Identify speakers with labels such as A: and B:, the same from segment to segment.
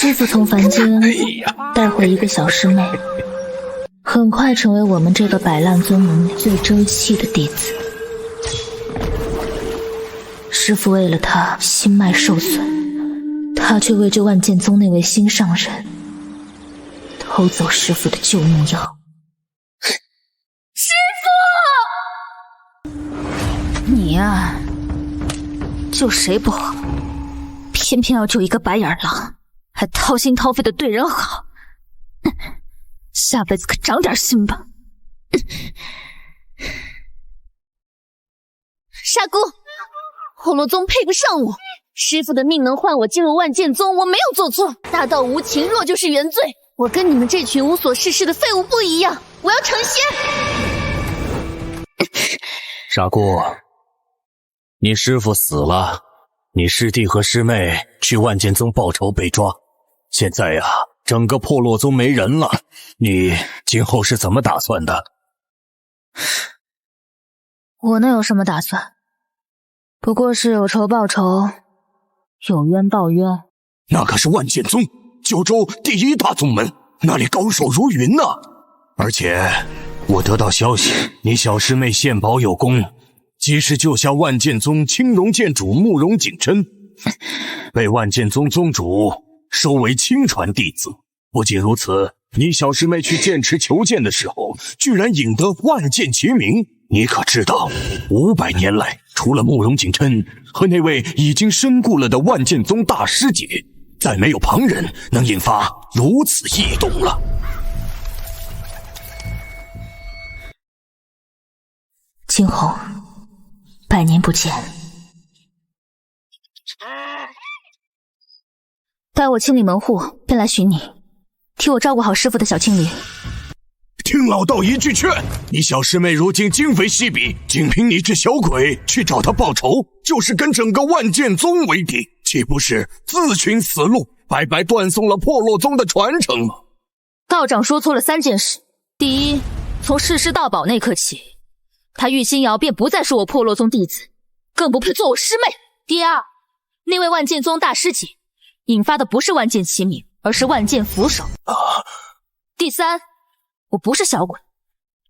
A: 师父从凡间带回一个小师妹，很快成为我们这个摆烂宗门最争气的弟子。师父为了她心脉受损，她却为这万剑宗那位心上人偷走师父的救命药。
B: 师父，你呀，救谁不好，偏偏要救一个白眼狼，还掏心掏肺的对人好，下辈子可长点心吧。
C: 傻姑，火落宗配不上我，师父的命能换我进入万剑宗，我没有做错。大道无情，若就是原罪。我跟你们这群无所事事的废物不一样，我要成仙。
D: 傻姑，你师父死了，你师弟和师妹去万剑宗报仇被抓，现在呀，整个破落宗没人了，你今后是怎么打算的？
B: 我能有什么打算？不过是有仇报仇，有冤报冤。
D: 那可是万剑宗，九州第一大宗门，那里高手如云呐。而且我得到消息，你小师妹献宝有功，及时救下万剑宗青龙剑主慕容景琛，被万剑宗宗主收为亲传弟子。不仅如此，你小师妹去剑池求剑的时候，居然引得万剑齐鸣。你可知道，500年来，除了慕容景琛和那位已经身故了的万剑宗大师姐，再没有旁人能引发如此异动了。
A: 惊鸿，100年不见。
B: 待我清理门户，便来寻你，替我照顾好师父的小青驴。
D: 听老道一句劝，你小师妹如今今非昔比，仅凭你这小鬼去找她报仇，就是跟整个万剑宗为敌，岂不是自寻死路，白白断送了破落宗的传承吗？
B: 道长说错了3件事。第一，从誓师盗宝那刻起，他玉心瑶便不再是我破落宗弟子，更不配做我师妹。第二，那位万剑宗大师姐引发的不是万剑齐鸣，而是万剑扶手。第三，我不是小鬼，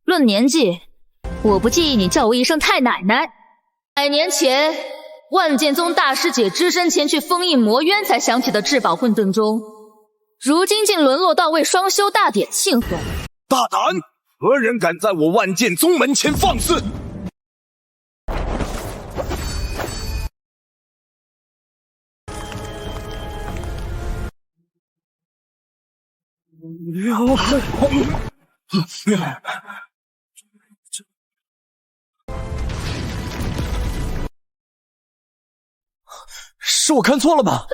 B: 论年纪，我不介意你叫我一声太奶奶。100年前，万剑宗大师姐只身前去封印魔渊才响起的至宝混沌钟，如今竟沦落到为双修大典庆贺。
D: 大胆！何人敢在我万剑宗门前放肆？
E: 是我看错了吧？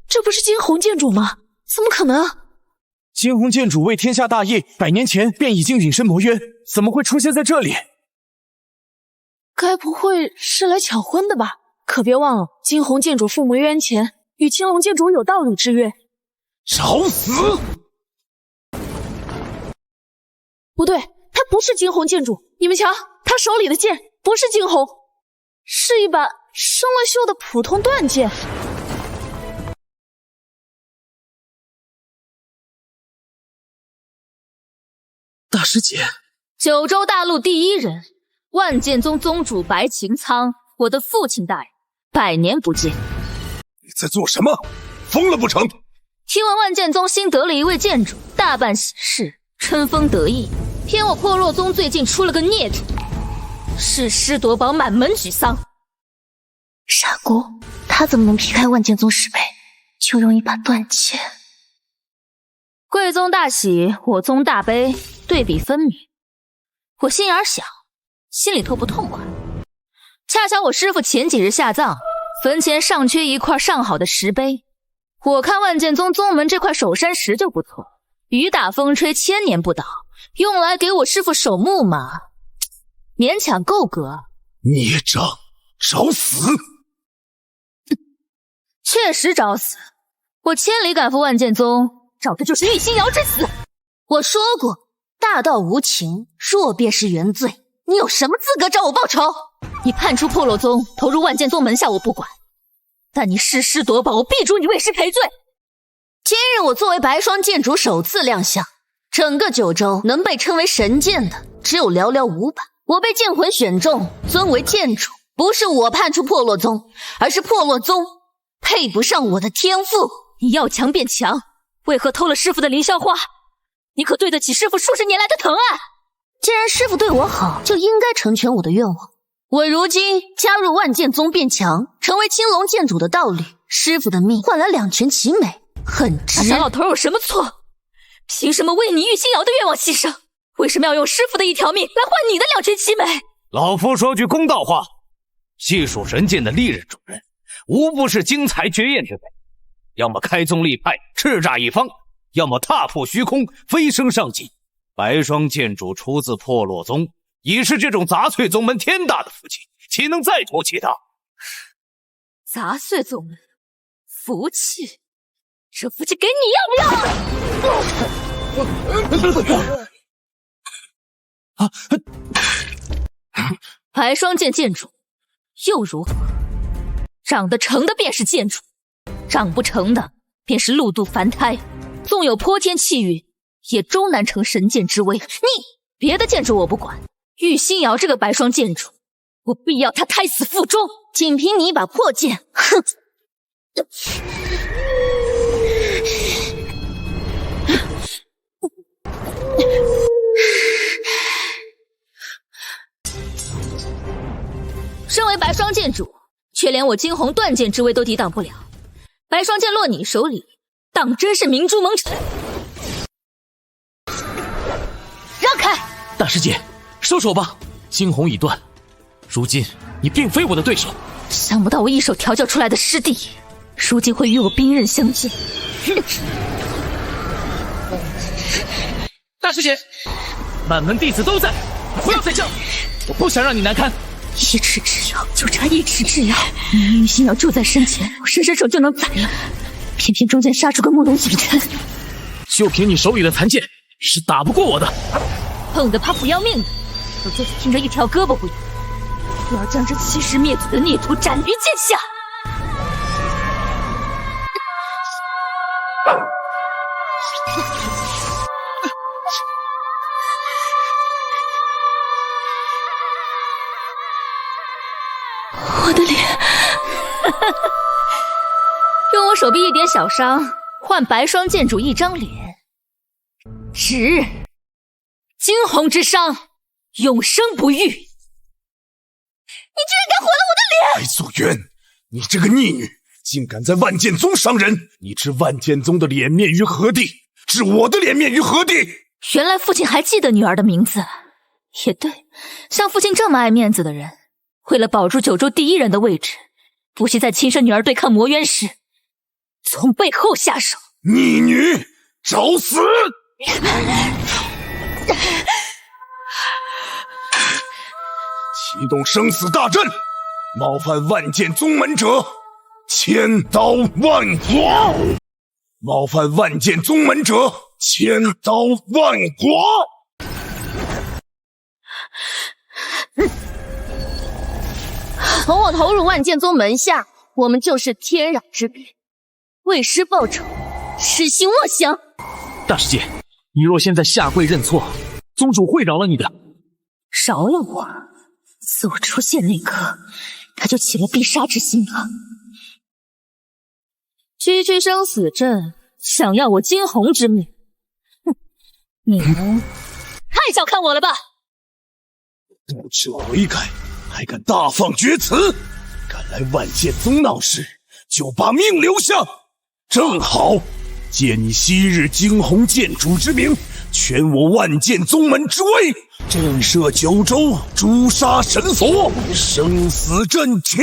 C: 这不是惊鸿剑主吗？怎么可能？
E: 惊鸿剑主为天下大义，100年前便已经隐身魔渊，怎么会出现在这里？
C: 该不会是来抢婚的吧？可别忘了，惊鸿剑主赴魔渊前与青龙剑主有道侣之约。
D: 找死！
C: 不对，他不是惊鸿剑主，你们瞧，他手里的剑不是惊鸿，是一把生了锈的普通断剑。
E: 大师姐，
B: 九州大陆第一人，万剑宗宗主白擎苍，我的父亲大人，100年不见。
D: 你在做什么？疯了不成？
B: 听闻万剑宗新得了一位剑主，大办喜事，春风得意。偏我破落宗最近出了个孽主，誓师夺宝，满门沮丧。
C: 傻姑，他怎么能劈开万剑宗师妹，就用一把断剑？
B: 贵宗大喜，我宗大悲，对比分明。我心眼小，心里头不痛快。恰巧我师父前几日下葬，坟前尚缺一块上好的石碑。我看万剑宗宗门这块守山石就不错，雨打风吹千年不倒，用来给我师父守墓嘛，勉强够格。
D: 孽障，找死！
B: 确实找死，我千里赶赴万剑宗，找的就是玉心瑶之死。
C: 我说过，大道无情，若便是原罪。你有什么资格找我报仇？
B: 你叛出破落宗，投入万剑宗门下，我不管。但你誓师夺宝，我必诛你为师赔罪。
C: 今日我作为白霜剑主首次亮相，整个九州能被称为神剑的只有寥寥5把。我被剑魂选中，尊为剑主，不是我叛出破落宗，而是破落宗配不上我的天赋。
B: 你要强变强，为何偷了师傅的凌霄花？你可对得起师傅数十年来的疼爱？
C: 既然师傅对我好，就应该成全我的愿望。我如今加入万剑宗变强，成为青龙剑主的道理，师傅的命换来2全其美，很值。
B: 小老头有什么错？凭什么为你玉心瑶的愿望牺牲？为什么要用师傅的一条命来换你的2全其美？
F: 老夫说句公道话，细数神剑的历任主人，无不是惊才绝艳之辈，要么开宗立派，叱咤一方，要么踏破虚空，飞升上级。白霜剑主出自破落宗，已是这种杂碎宗门天大的福气，岂能再托其他？
B: 杂碎宗门，福气，这福气给你要不要？白霜剑剑主又如何？长得成的便是剑主，长不成的便是路渡凡胎，纵有泼天气运，也终难成神剑之威。你别的剑主我不管，玉心瑶这个白霜剑主，我必要他胎死腹中。
C: 仅凭你一把破剑，哼！
B: 身为白霜剑主，却连我惊鸿断剑之威都抵挡不了，白霜剑落你手里，当真是明珠蒙尘。
C: 让开！
E: 大师姐，收手吧，惊鸿已断，如今你并非我的对手。
B: 想不到我一手调教出来的师弟，如今会与我兵刃相见。
E: 大师姐，满门弟子都在，不要再叫，我不想让你难堪。
B: 1尺之遥，就差1尺之遥。明明玉心瑶就在身前，我伸手就能宰了，偏偏中间杀出个木龙景琛。
E: 就凭你手里的残剑，是打不过我的。
B: 碰得怕不要命的，我就是听着一条胳膊不要。我要将这欺师灭祖的孽徒斩于剑下。我的脸，用我手臂一点小伤，换白霜剑主一张脸，值。惊鸿之伤，永生不愈。你居然敢毁了我的脸！
D: 白素媛，你这个逆女，竟敢在万剑宗伤人！你置万剑宗的脸面于何地？置我的脸面于何地？
B: 原来父亲还记得女儿的名字。也对，像父亲这么爱面子的人，为了保住九州第1人的位置，不惜在亲生女儿对抗魔渊时，从背后下手。
D: 逆女，找死！启动生死大阵，冒犯万剑宗门者，千刀万剐！冒犯万剑宗门者，千刀万剐！
C: 从我投入万剑宗门下，我们就是天壤之别。为师报仇，痴心妄想。
E: 大师姐，你若现在下跪认错，宗主会饶了你的。
B: 饶了我？自我出现那刻，他就起了必杀之心了。区生死阵，想要我惊鸿之命？哼，你们太小看我了吧！
D: 不知悔改，还敢大放厥词！敢来万剑宗闹事，就把命留下。正好借你昔日惊鸿剑主之名，全我万剑宗门之威，震慑九州，诛杀神佛，生死阵起！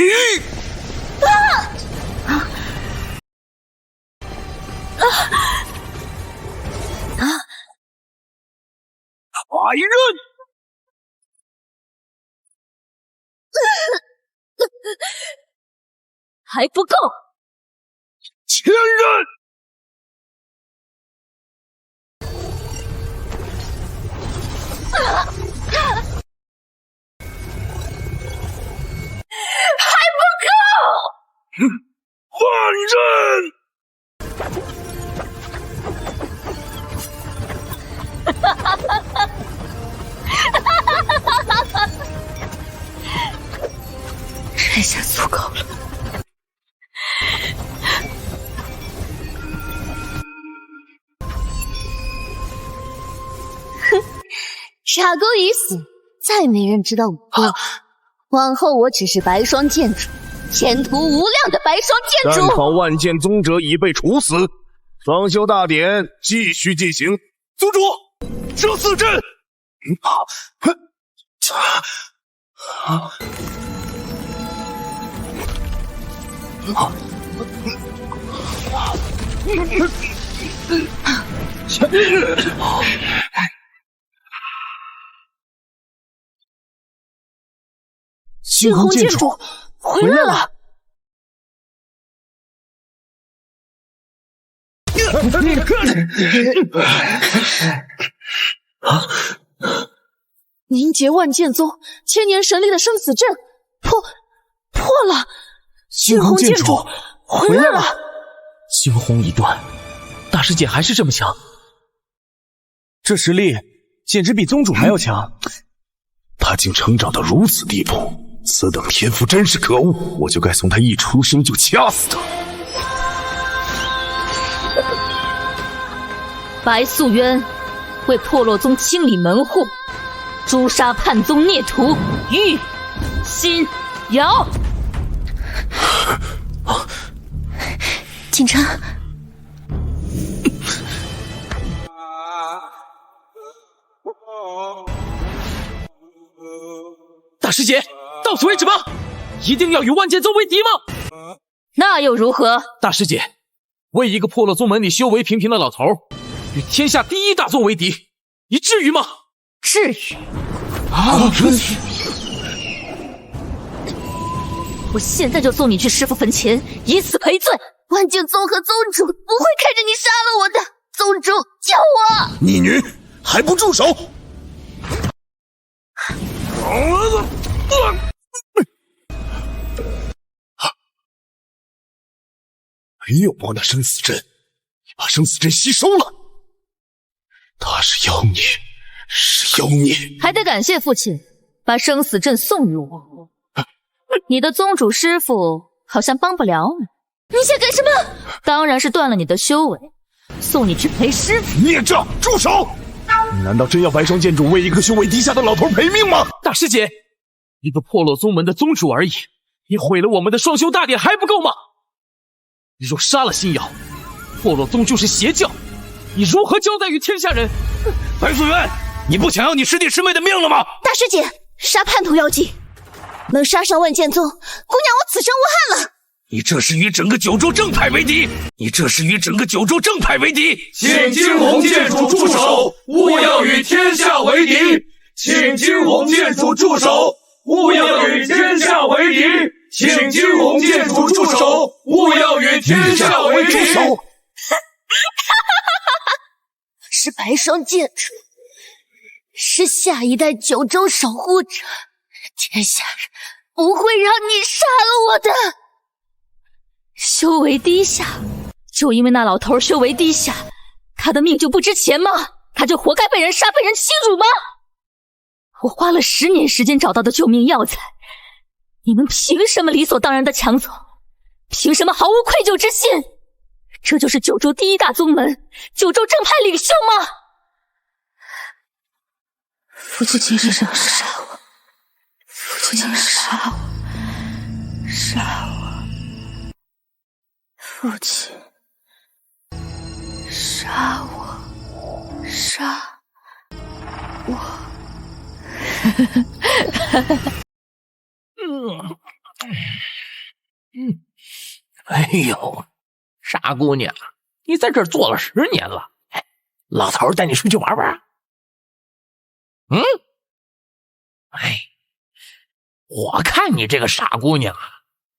D: 百刃！
B: 还不够！
D: 千刃！
B: 还不够！
D: 万刃！
B: 这下足够了。
C: 傻狗已死，再没人知道我了。往后我只是白霜剑主，前途无量的白霜剑主。
G: 战场万剑宗者已被处死，双修大典继续进行。
D: 宗主，生死阵！
E: 星皇剑主回来了！
C: 凝结万剑宗千年神力的生死阵破了！
E: 星皇剑主回来了！惊鸿一断，大师姐还是这么强，这实力简直比宗主还要强。
G: 他竟成长到如此地步，此等天赋真是可恶！我就该从他一出生就掐死他。
B: 白素渊为破落宗清理门户，诛杀叛宗孽徒玉心瑶。
C: 锦城，
E: 大师姐，到此为止吗？一定要与万剑宗为敌吗？
B: 那又如何？
E: 大师姐，为一个破落宗门里修为平平的老头，与天下第一大宗为敌，你至于吗？
B: 至于。我现在就送你去师父坟前，以此赔罪。
C: 万剑宗和宗主不会看着你杀了我的，宗主救我！
G: 逆女，还不住手！没有我那生死阵，你把生死阵吸收了。他是妖孽，是妖孽，
B: 还得感谢父亲把生死阵送予我。你的宗主师父好像帮不了你。
C: 你想干什么？
B: 当然是断了你的修为，送你去陪师傅。
G: 孽障，住手！你难道真要白霜剑主为一个修为低下的老头赔命吗？
E: 大师姐，一个破落宗门的宗主而已，你毁了我们的双修大典还不够吗？你若杀了星瑶，破落宗就是邪教，你如何交代于天下人？
F: 白素渊，你不想要你师弟师妹的命了吗？
C: 大师姐，杀叛徒要紧，能杀上万剑宗，姑娘我此生无憾了。
F: 你这是与整个九州正派为敌！
H: 请惊鸿剑主住手，勿要与天下为敌！请惊鸿剑主住手，勿要与天下为敌！请惊鸿剑主住手，勿要与天下为敌！
C: 是白霜剑主，是下一代九州守护者，天下人不会让你杀了我的。
B: 修为低下，就因为那老头修为低下，他的命就不值钱吗？他就活该被人杀，被人欺辱吗？我花了10年时间找到的救命药材，你们凭什么理所当然的抢走？凭什么毫无愧疚之心？这就是九州第一大宗门，九州正派领袖吗？
A: 父亲是想杀我，父亲杀我，杀我。父亲，杀我，杀我！
I: 哎呦，傻姑娘，你在这儿坐了10年了，哎，老头带你出去玩玩。哎，我看你这个傻姑娘啊，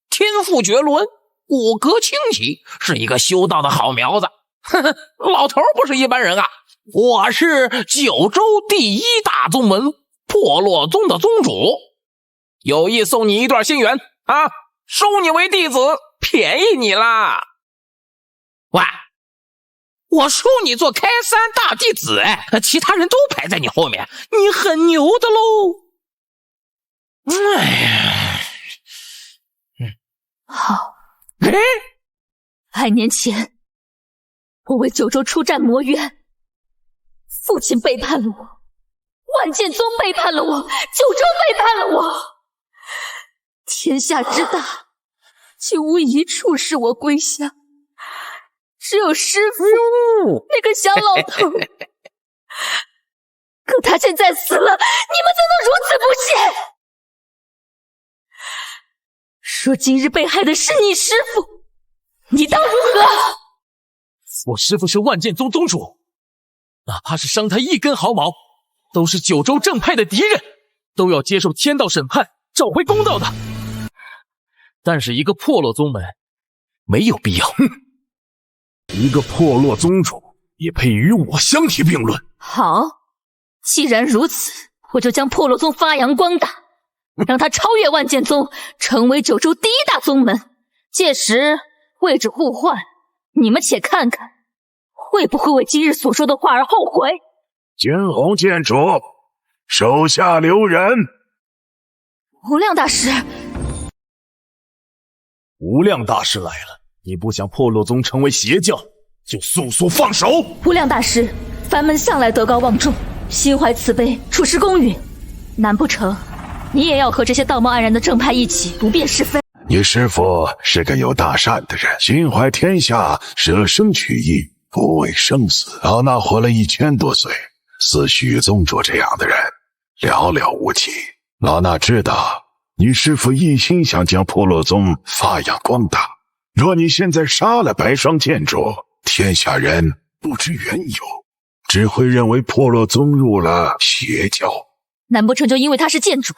I: 天赋绝伦。骨骼清奇，是一个修道的好苗子。呵呵，老头不是一般人啊！我是九州第一大宗门破落宗的宗主，有意送你一段仙缘啊，收你为弟子，便宜你啦！喂，我收你做开山大弟子，其他人都排在你后面，你很牛的喽。哎呀，
B: 好。
I: 哎
B: 2年前，我为九州出战魔渊，父亲背叛了我，万剑宗背叛了我，九州背叛了我。天下之大，竟无一处使我归降，只有师父那个小老头。可他现在死了，你们怎能如此不屑？说今日被害的是你师父，你当如何？
E: 我师父是万剑宗宗主，哪怕是伤他一根毫毛，都是九州正派的敌人，都要接受天道审判，找回公道的。但是一个破落宗门，没有必要。
G: 一个破落宗主也配与我相提并论？
B: 好，既然如此，我就将破落宗发扬光大，让他超越万剑宗，成为九州第一大宗门。届时位置互换，你们且看看，会不会为今日所说的话而后悔？
G: 惊鸿剑主，手下留人。
B: 无量大师，
G: 无量大师来了，你不想破落宗成为邪教，就速速放手。
B: 无量大师，凡门向来德高望重，心怀慈悲，处事公允，难不成你也要和这些道貌岸然的正派一起不辨是非？
G: 你师父是个有大善的人，心怀天下，舍生取义，不畏生死。老衲活了1000多岁，似许宗主这样的人寥寥无几。老衲知道你师父一心想将破落宗发扬光大，若你现在杀了白霜剑主，天下人不知缘由，只会认为破落宗入了邪教。
B: 难不成就因为他是剑主，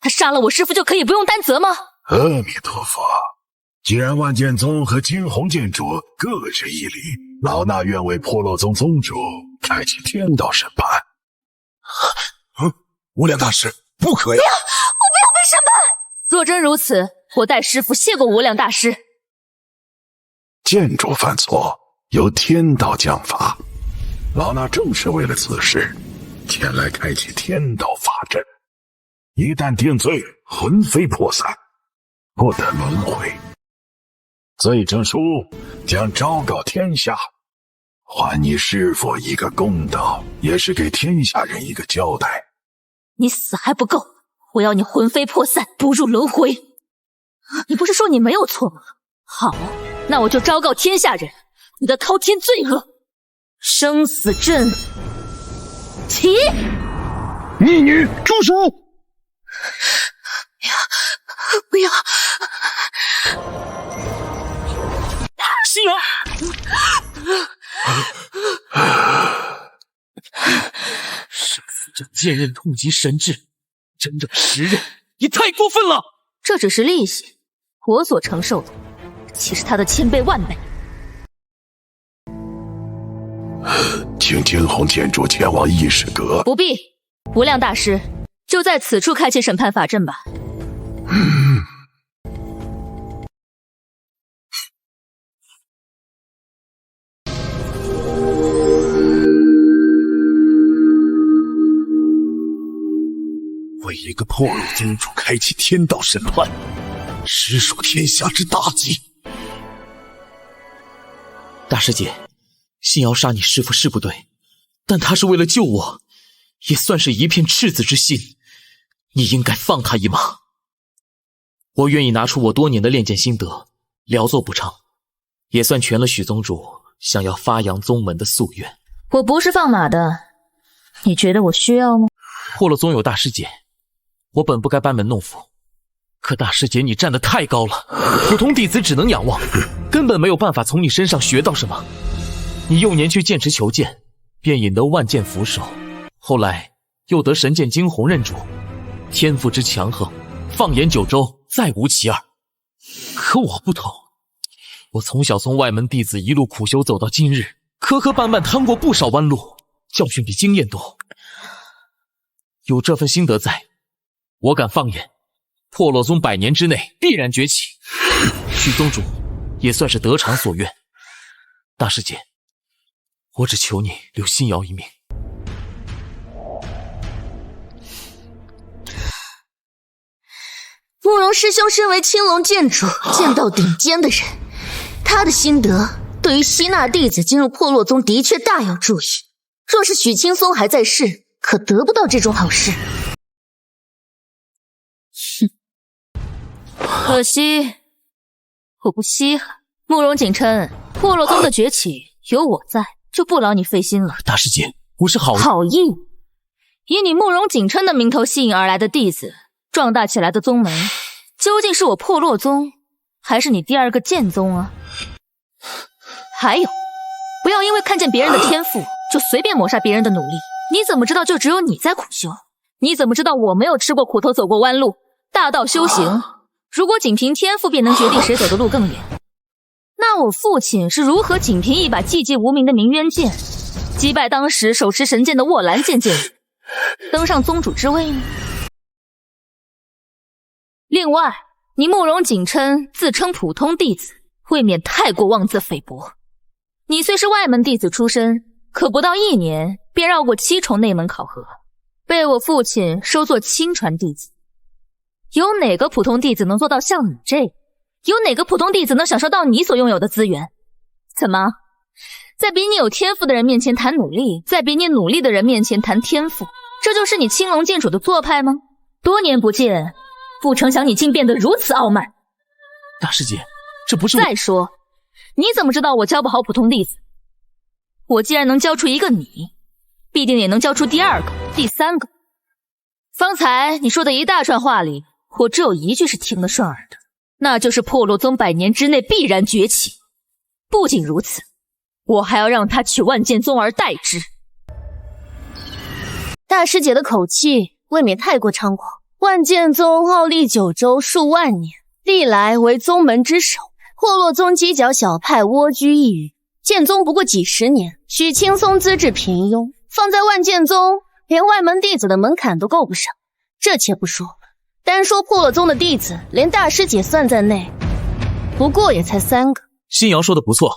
B: 他杀了我师父就可以不用担责吗？
G: 阿弥陀佛，既然万剑宗和惊鸿剑主各执一理，老衲愿为破落宗宗主开启天道审判。无量大师，不可呀！
B: 不要，我不要被审判！若真如此，我代师父谢过无量大师。
G: 剑主犯错，由天道降罚。老衲正是为了此事，前来开启天道法阵。一旦定罪，魂飞魄散，不得轮回。罪证书将昭告天下，还你师父一个公道，也是给天下人一个交代。
B: 你死还不够，我要你魂飞魄散，不入轮回。你不是说你没有错吗？好，那我就昭告天下人，你的滔天罪恶，生死阵起！
G: 逆女，住手！
B: 不要！
E: 心瑶，师父这剑刃痛击神智，整整10刃，你太过分了！
B: 这只是利息，我所承受的岂是他的1000倍万倍？
G: 请惊鸿剑主前往议事阁。
B: 不必，无量大师，就在此处开启审判法阵吧。
G: 为一个破落宗主开启天道审判，实属天下之大忌。
E: 大师姐，信瑶杀你师父是不对，但他是为了救我，也算是一片赤子之心，你应该放他一马。我愿意拿出我多年的炼剑心得，聊作补偿，也算全了许宗主想要发扬宗门的夙愿。
A: 我不是放马的，你觉得我需要吗？
E: 破落宗有大师姐，我本不该班门弄斧，可大师姐你站得太高了，普通弟子只能仰望，根本没有办法从你身上学到什么。你幼年去剑池求剑，便引得万剑扶手，后来又得神剑惊鸿认主，天赋之强横，放眼九州再无其二。可我不同，我从小从外门弟子一路苦修走到今日，磕磕绊绊趟过不少弯路，教训比经验多。有这份心得在，我敢放眼，破落宗100年之内必然崛起。许宗主也算是得偿所愿。大师姐，我只求你留心瑶一命。
C: 慕容师兄身为青龙剑主，剑道顶尖的人，他的心得对于吸纳弟子进入破落宗的确大有助益。若是许青松还在世，可得不到这种好事。
B: 可惜我不稀罕。慕容景琛，破落宗的崛起有我在，就不劳你费心了。
E: 大师姐，我是
B: 好意。以你慕容景琛的名头吸引而来的弟子，壮大起来的宗门，究竟是我破落宗，还是你第二个剑宗啊？还有，不要因为看见别人的天赋，就随便抹杀别人的努力。你怎么知道就只有你在苦修？你怎么知道我没有吃过苦头走过弯路？大道修行，如果仅凭天赋便能决定谁走的路更远，那我父亲是如何仅凭一把寂寂无名的鸣冤剑，击败当时手持神剑的卧蓝剑剑影，登上宗主之位呢？另外，你慕容景琛自称普通弟子，未免太过妄自菲薄。你虽是外门弟子出身，可不到1年便绕过7重内门考核，被我父亲收作亲传弟子。有哪个普通弟子能做到像你这样？有哪个普通弟子能享受到你所拥有的资源？怎么，在比你有天赋的人面前谈努力，在比你努力的人面前谈天赋，这就是你青龙剑主的做派吗？多年不见，不成想你竟变得如此傲慢。
E: 大师姐，这不是
B: 再说，你怎么知道我教不好普通弟子？我既然能教出一个你，必定也能教出第2个、第3个。方才你说的一大串话里，我只有一句是听得顺耳的，那就是破落宗100年之内必然崛起。不仅如此，我还要让他取万剑宗而代之。
C: 大师姐的口气未免太过猖狂。万剑宗傲立九州数万年，历来为宗门之首，破落宗犄角小派蜗居一隅，剑宗不过几十年。许青松资质平庸，放在万剑宗连外门弟子的门槛都够不上。这且不说，单说破落宗的弟子，连大师姐算在内，不过也才3个。
E: 新瑶说的不错，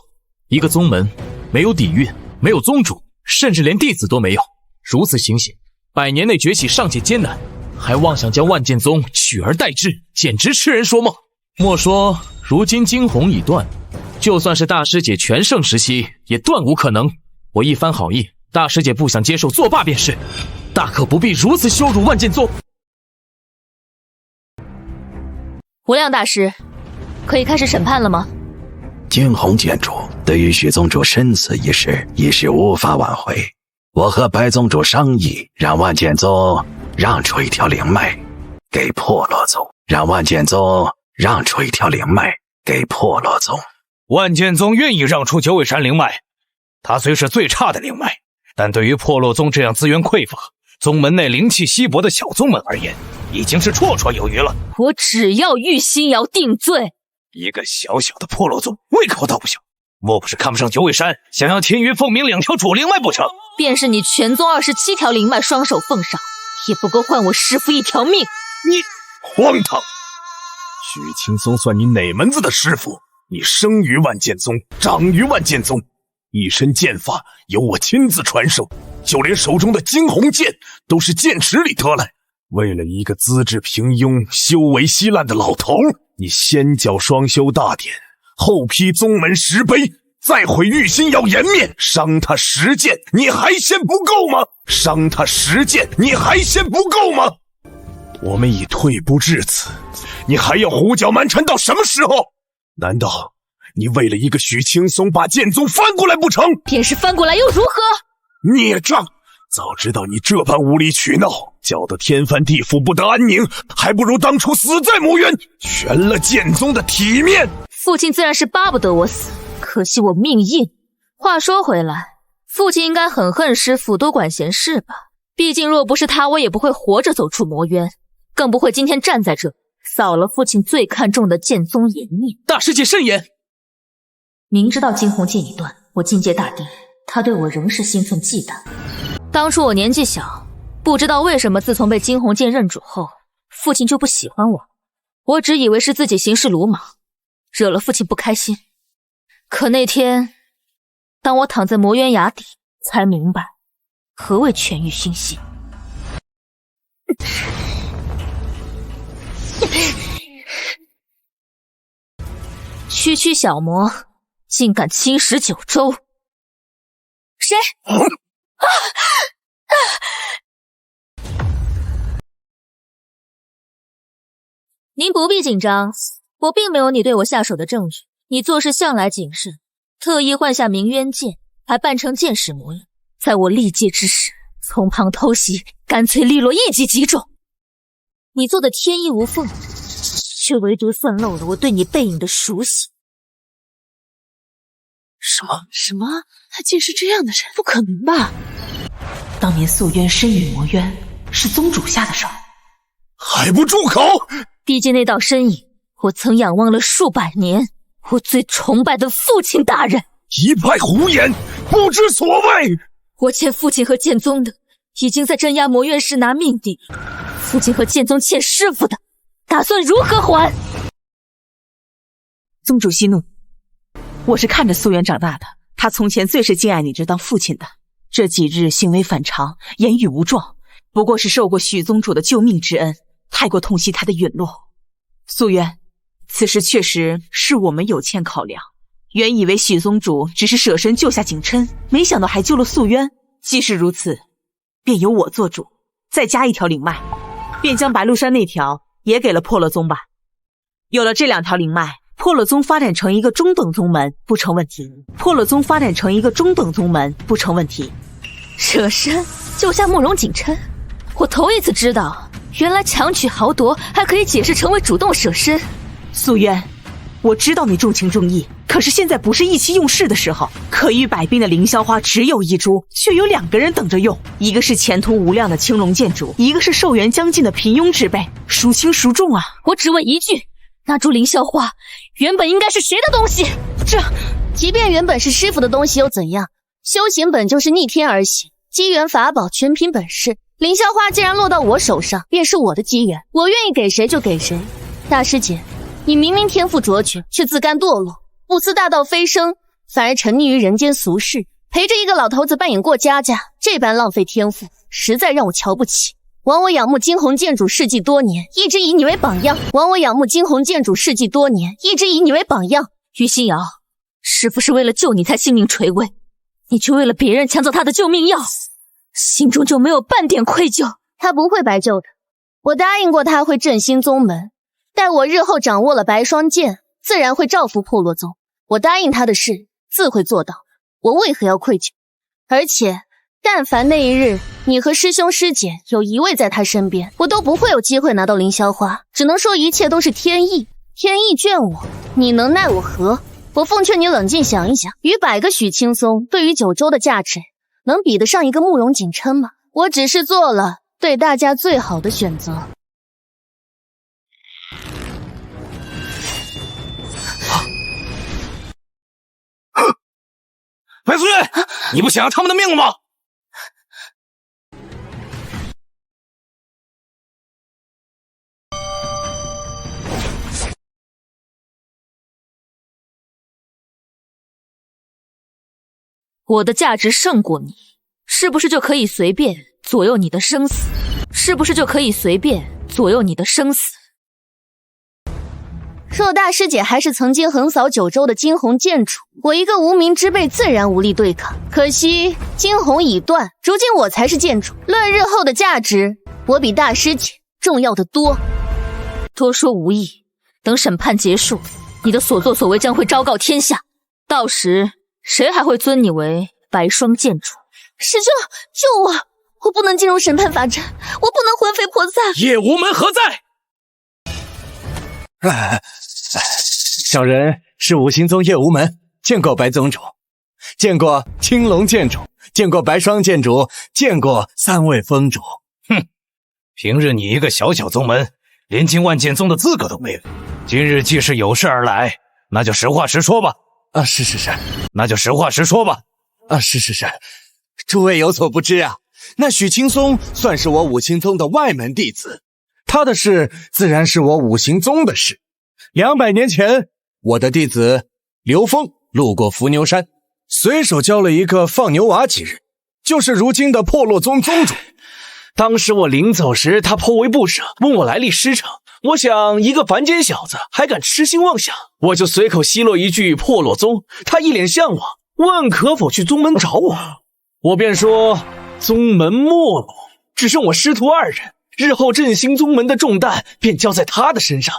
E: 一个宗门没有底蕴，没有宗主，甚至连弟子都没有，如此情形，100年内崛起尚且艰难，还妄想将万剑宗取而代之，简直痴人说梦。莫说如今惊鸿已断，就算是大师姐全盛时期，也断无可能。我一番好意，大师姐不想接受，作罢便是，大可不必如此羞辱万剑宗。
B: 无量大师，可以开始审判了吗？
G: 惊鸿剑主对于许宗主身死一事，已是无法挽回。我和白宗主商议，让万剑宗让出一条灵脉给破落宗，让万剑宗让出一条灵脉给破落宗。
F: 万剑宗愿意让出九尾山灵脉，它虽是最差的灵脉，但对于破落宗这样资源匮乏、宗门内灵气稀薄的小宗门而言，已经是绰绰有余了。
B: 我只要玉心瑶定罪。
F: 一个小小的破落宗，胃口倒不小，莫不是看不上九尾山，想要天云凤鸣2条主灵脉不成？
B: 便是你全宗27条灵脉双手奉上，也不够换我师父1条命。
D: 你荒唐！许青松算你哪门子的师傅？你生于万剑宗，长于万剑宗，一身剑法由我亲自传授，就连手中的惊鸿剑都是剑池里得来。为了一个资质平庸、修为稀烂的老头，你先教双修大典，后批宗门石碑，再毁玉心瑶颜面，伤他10剑，你还嫌不够吗？伤他10剑，你还嫌不够吗？我们已退步至此，你还要胡搅蛮缠到什么时候？难道你为了一个许青松把剑宗翻过来不成？
B: 便是翻过来又如何？
D: 孽障！早知道你这般无理取闹，搅得天翻地覆不得安宁，还不如当初死在魔渊，全了剑宗的体面。
B: 父亲自然是巴不得我死，可惜我命硬。话说回来，父亲应该很恨师父多管闲事吧？毕竟若不是他，我也不会活着走出魔渊，更不会今天站在这，扫了父亲最看重的剑宗颜面。
E: 大师姐慎言！
A: 明知道惊鸿剑已断，我进阶大帝，他对我仍是心存忌惮。
B: 当初我年纪小，不知道为什么自从被惊鸿剑认主后，父亲就不喜欢我。我只以为是自己行事鲁莽，惹了父亲不开心。可那天当我躺在魔渊崖底，才明白何谓权欲熏心。区区小魔，竟敢侵蚀九州！谁？您不必紧张，我并没有你对我下手的证据。你做事向来谨慎，特意换下明渊剑，还扮成剑使模样，在我历劫之时，从旁偷袭，干脆利落，一击即中。你做的天衣无缝，却唯独算漏了我对你背影的熟悉。
J: 什么？他竟是这样的人？不可能吧！当年素渊身与魔渊，是宗主下的手，
D: 还不住口！
B: 毕竟那道身影，我曾仰望了数百年，我最崇拜的父亲大人。
D: 一派胡言，不知所谓！
B: 我欠父亲和剑宗的，已经在镇压魔院时拿命抵。父亲和剑宗欠师傅的，打算如何还？
J: 宗主息怒，我是看着素渊长大的，他从前最是敬爱你这当父亲的。这几日行为反常，言语无状，不过是受过许宗主的救命之恩，太过痛惜他的陨落。素渊，此事确实是我们有欠考量。原以为许宗主只是舍身救下景琛，没想到还救了素渊。既是如此，便由我做主，再加一条灵脉，便将白鹿山那条也给了破了宗吧。有了这2条灵脉，破了宗发展成一个中等宗门不成问题。
B: 舍身救下慕容景琛，我头一次知道，原来强取豪夺还可以解释成为主动舍身。
J: 素渊，我知道你重情重义，可是现在不是意气用事的时候。可遇百病的凌霄花只有1株，却有2个人等着用，一个是前途无量的青龙剑主，一个是寿元将近的平庸之辈，孰轻孰重啊？
B: 我只问一句，那株凌霄花原本应该是谁的东西？
C: 即便原本是师傅的东西又怎样？修行本就是逆天而行，机缘法宝全凭本事。凌霄花既然落到我手上，便是我的机缘，我愿意给谁就给谁。大师姐，你明明天赋卓绝，却自甘堕落，不思大道飞升，反而沉溺于人间俗事，陪着一个老头子扮演过家家，这般浪费天赋，实在让我瞧不起。枉我仰慕惊鸿剑主事迹多年，一直以你为榜样。
B: 于心瑶，师父是为了救你才性命垂危，你却为了别人抢走他的救命药，心中就没有半点愧疚？
C: 他不会白救的，我答应过他会振兴宗门，待我日后掌握了白霜剑，自然会造福破落宗。我答应他的事，自会做到，我为何要愧疚？而且但凡那一日你和师兄师姐有一位在他身边，我都不会有机会拿到凌霄花。只能说一切都是天意，天意眷我，你能奈我何？我奉劝你冷静想一想，与100个许青松对于9州的价值，能比得上一个慕容景琛吗？我只是做了对大家最好的选择。
F: 白素月，你不想要他们的命吗？
B: 我的价值胜过你，是不是就可以随便左右你的生死？
C: 若大师姐还是曾经横扫9州的惊鸿剑主，我一个无名之辈自然无力对抗。可惜惊鸿已断，如今我才是剑主，论日后的价值，我比大师姐重要的多。
B: 多说无益，等审判结束，你的所作所为将会昭告天下，到时谁还会尊你为白霜剑主？
C: 师兄，救我！我不能进入审判法阵，我不能魂飞魄散。
E: 夜无门何在？
D: 小人是五行宗叶无门，见过白宗主，见过青龙剑主，见过白霜剑主，见过3位峰主。
F: 哼，平日你一个小小宗门，连进万剑宗的资格都没有。今日既是有事而来，那就实话实说吧。
D: 是。
F: 那就实话实说吧。
D: 是。诸位有所不知啊，那许青松算是我五行宗的外门弟子，他的事自然是我五行宗的事。200年前，我的弟子刘峰路过伏牛山，随手教了一个放牛娃几日，就是如今的破落宗宗主。
E: 当时我临走时，他颇为不舍，问我来历师承。我想一个凡间小子还敢痴心妄想，我就随口奚落一句破落宗，他一脸向往，问可否去宗门找我。我便说宗门没落，只剩我师徒2人，日后振兴宗门的重担便交在他的身上。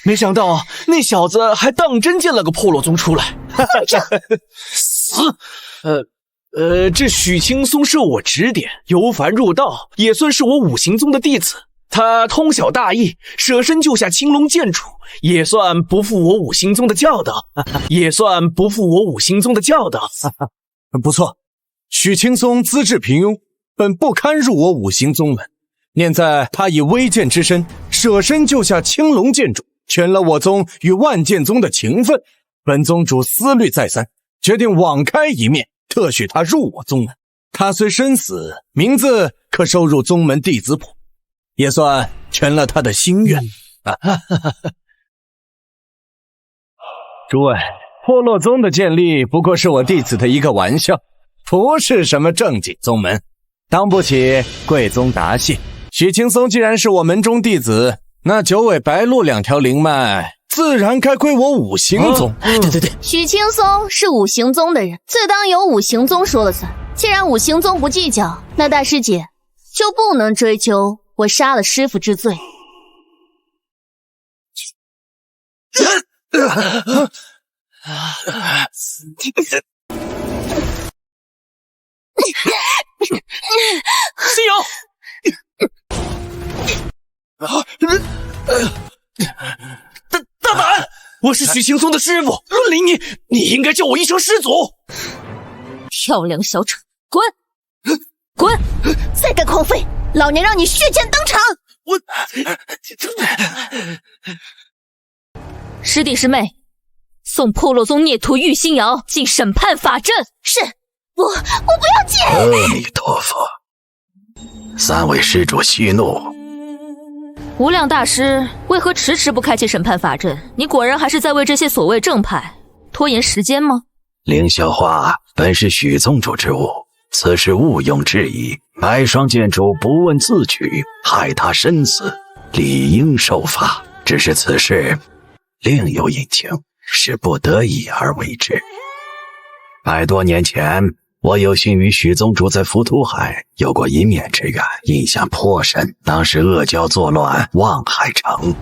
E: 没想到那小子还当真建了个破落宗出来。死！这许青松受我指点，由凡入道，也算是我五行宗的弟子。他通晓大义，舍身救下青龙剑主，也算不负我五行宗的教导，
D: 不错，许青松资质平庸，本不堪入我五行宗门。念在他以微贱之身舍身救下青龙剑主，全了我宗与万剑宗的情分，本宗主思虑再三，决定网开一面，特许他入我宗门。他虽身死，名字可收入宗门弟子谱，也算全了他的心愿。诸位，破落宗的建立不过是我弟子的一个玩笑，不是什么正经宗门，当不起贵宗答谢。许青松既然是我门中弟子，那九尾白鹿2条灵脉自然该归我五行宗。
E: 对，
C: 许青松是五行宗的人，自当由五行宗说了算。既然五行宗不计较，那大师姐就不能追究我杀了师父之罪。
E: 心瑶，大胆！我是许青松的师父，论理你应该叫我一声师祖。
B: 漂亮小丑，滚！滚！
C: 再敢狂吠，老娘让你血溅当场！
B: 师弟师妹，送破落宗孽徒玉心瑶进审判法阵。
C: 是，我不要进！
G: 阿弥陀佛，3位施主息怒。
B: 无量大师为何迟迟不开启审判法阵？你果然还是在为这些所谓正派拖延时间吗？
G: 凌霄花本是许宗主之物，此事毋庸置疑。白霜剑主不问自取，害他身死，理应受罚。只是此事另有隐情，是不得已而为之。100多年前，我有幸与许宗主在浮屠海有过一面之缘，印象颇深。当时恶蛟作乱，望海城，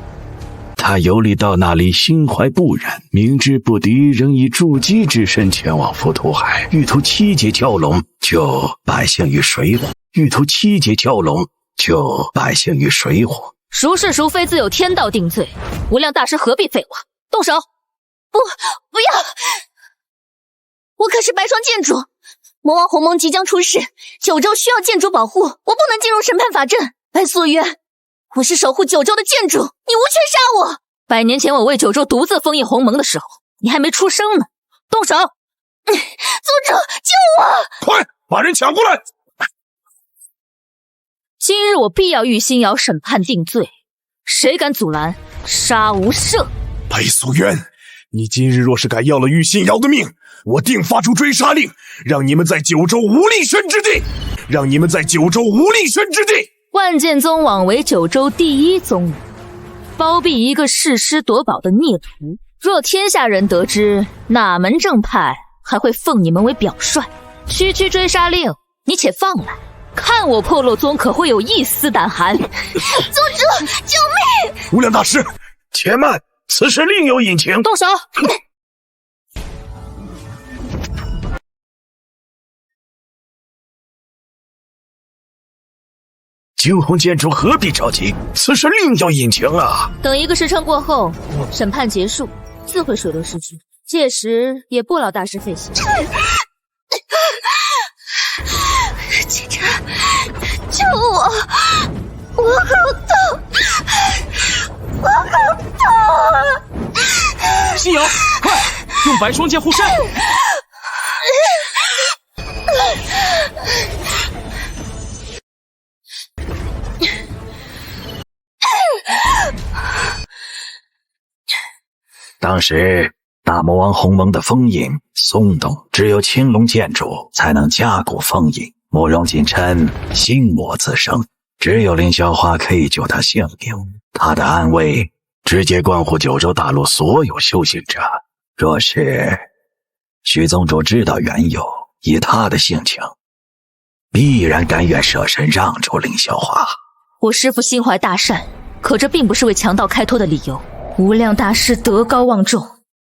G: 他游历到那里，心怀不忍，明知不敌，仍以筑基之身前往浮屠海，欲图7劫蛟龙，就百姓于水火。
B: 孰是孰非，自有天道定罪。无量大师何必废话？动手！
C: 不要！我可是白霜剑主，魔王鸿蒙即将出世，九州需要剑主保护，我不能进入审判法阵。白素渊，我是守护九州的剑主，你无权杀我。
B: 100年前我为九州独自封印鸿蒙的时候，你还没出生呢。动手！
C: 宗主，救我！
H: 快把人抢过来！
B: 今日我必要玉心瑶审判定罪，谁敢阻拦，杀无赦。
H: 白素渊，你今日若是敢要了玉心瑶的命，我定发出追杀令，让你们在九州无立身之地！
B: 万剑宗枉为九州第一宗人，包庇一个弑师夺宝的孽徒，若天下人得知，哪门正派还会奉你们为表率？区追杀令，你且放来，看我破落宗可会有一丝胆寒。
C: 宗主，救命！
H: 无量大师，且慢，此事另有隐情。
B: 动手！
G: 惊鸿剑主何必着急？此事另有隐情啊！
B: 等1个时辰过后，审判结束，自会水落石出。届时也不劳大师费心。
C: 姐姐，救我！我好痛！我好痛！
E: 心瑶，快用白霜剑护身！
G: 当时大魔王鸿蒙的封印松动，只有青龙剑主才能加固封印。慕容锦琛心魔自生，只有凌霄花可以救他性命。他的安危直接关乎九州大陆所有修行者。若是许宗主知道缘由，以他的性情，必然甘愿舍身让出凌霄花。
B: 我师父心怀大善，可这并不是为强盗开脱的理由。无量大师德高望重，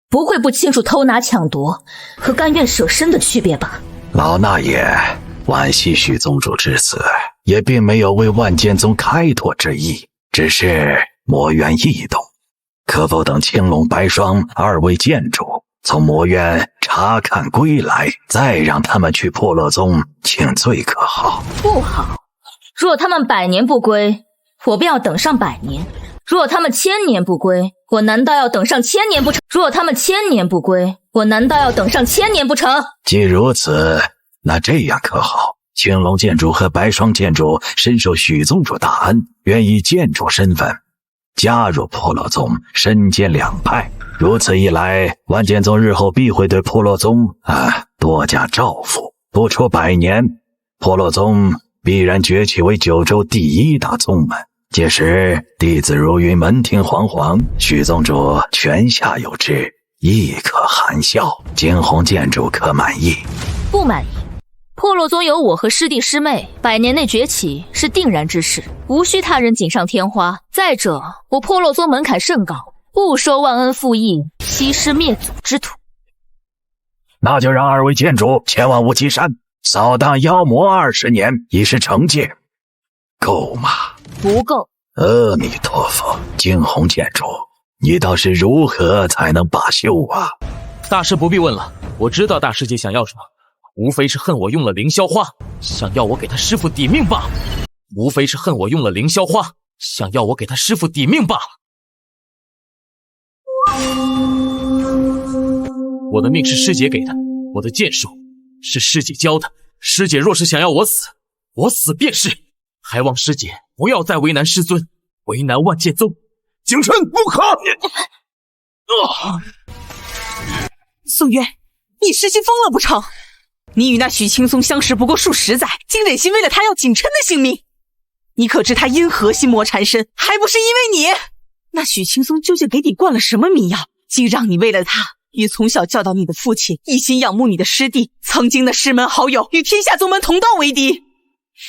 B: 不会不清楚偷拿抢夺和甘愿舍身的区别吧？
G: 老衲也惋惜许宗主之死，也并没有为万剑宗开拓之意，只是魔渊异动，可否等青龙白霜二位剑主从魔渊查看归来，再让他们去破落宗请罪可好？
B: 不好。若他们100年不归，我便要等上100年；若他们1000年不归，我难道要等上1000年不成？若他们1000年不归，我难道要等上1000年不成？
G: 既如此，那这样可好？青龙剑主和白霜剑主深受许宗主大恩，愿以剑主身份加入破落宗，身兼两派。如此一来，万剑宗日后必会对破落宗多加照拂。不出100年，破落宗必然崛起为九州第1大宗门。届时弟子如云，门庭惶惶，许宗主泉下有知，亦可含笑。惊鸿剑主可满意？
B: 不满意。破落宗有我和师弟师妹，100年内崛起是定然之事，无需他人锦上添花。再者，我破落宗门槛甚高，不收忘恩负义、欺师灭祖之徒。
G: 那就让2位剑主前往无极山扫荡妖魔20年，以示惩戒，够吗？
B: 不够。
G: 阿弥陀佛，惊鸿剑主，你倒是如何才能罢休啊？
E: 大师不必问了，我知道大师姐想要什么，无非是恨我用了凌霄花，想要我给他师父抵命罢了。无非是恨我用了凌霄花，想要我给他师父抵命罢了。我的命是师姐给的，我的剑术是师姐教的。师姐若是想要我死，我死便是。还望师姐不要再为难师尊，为难万剑宗。
H: 景琛，不可！
J: 宋渊，你失心疯了不成？你与那许青松相识不过数十载，竟忍心为了他要景琛的性命？你可知他因何心魔缠身？还不是因为你？那许青松究竟给你灌了什么迷药，竟让你为了他与从小教导你的父亲，一心仰慕你的师弟，曾经的师门好友，与天下宗门同道为敌？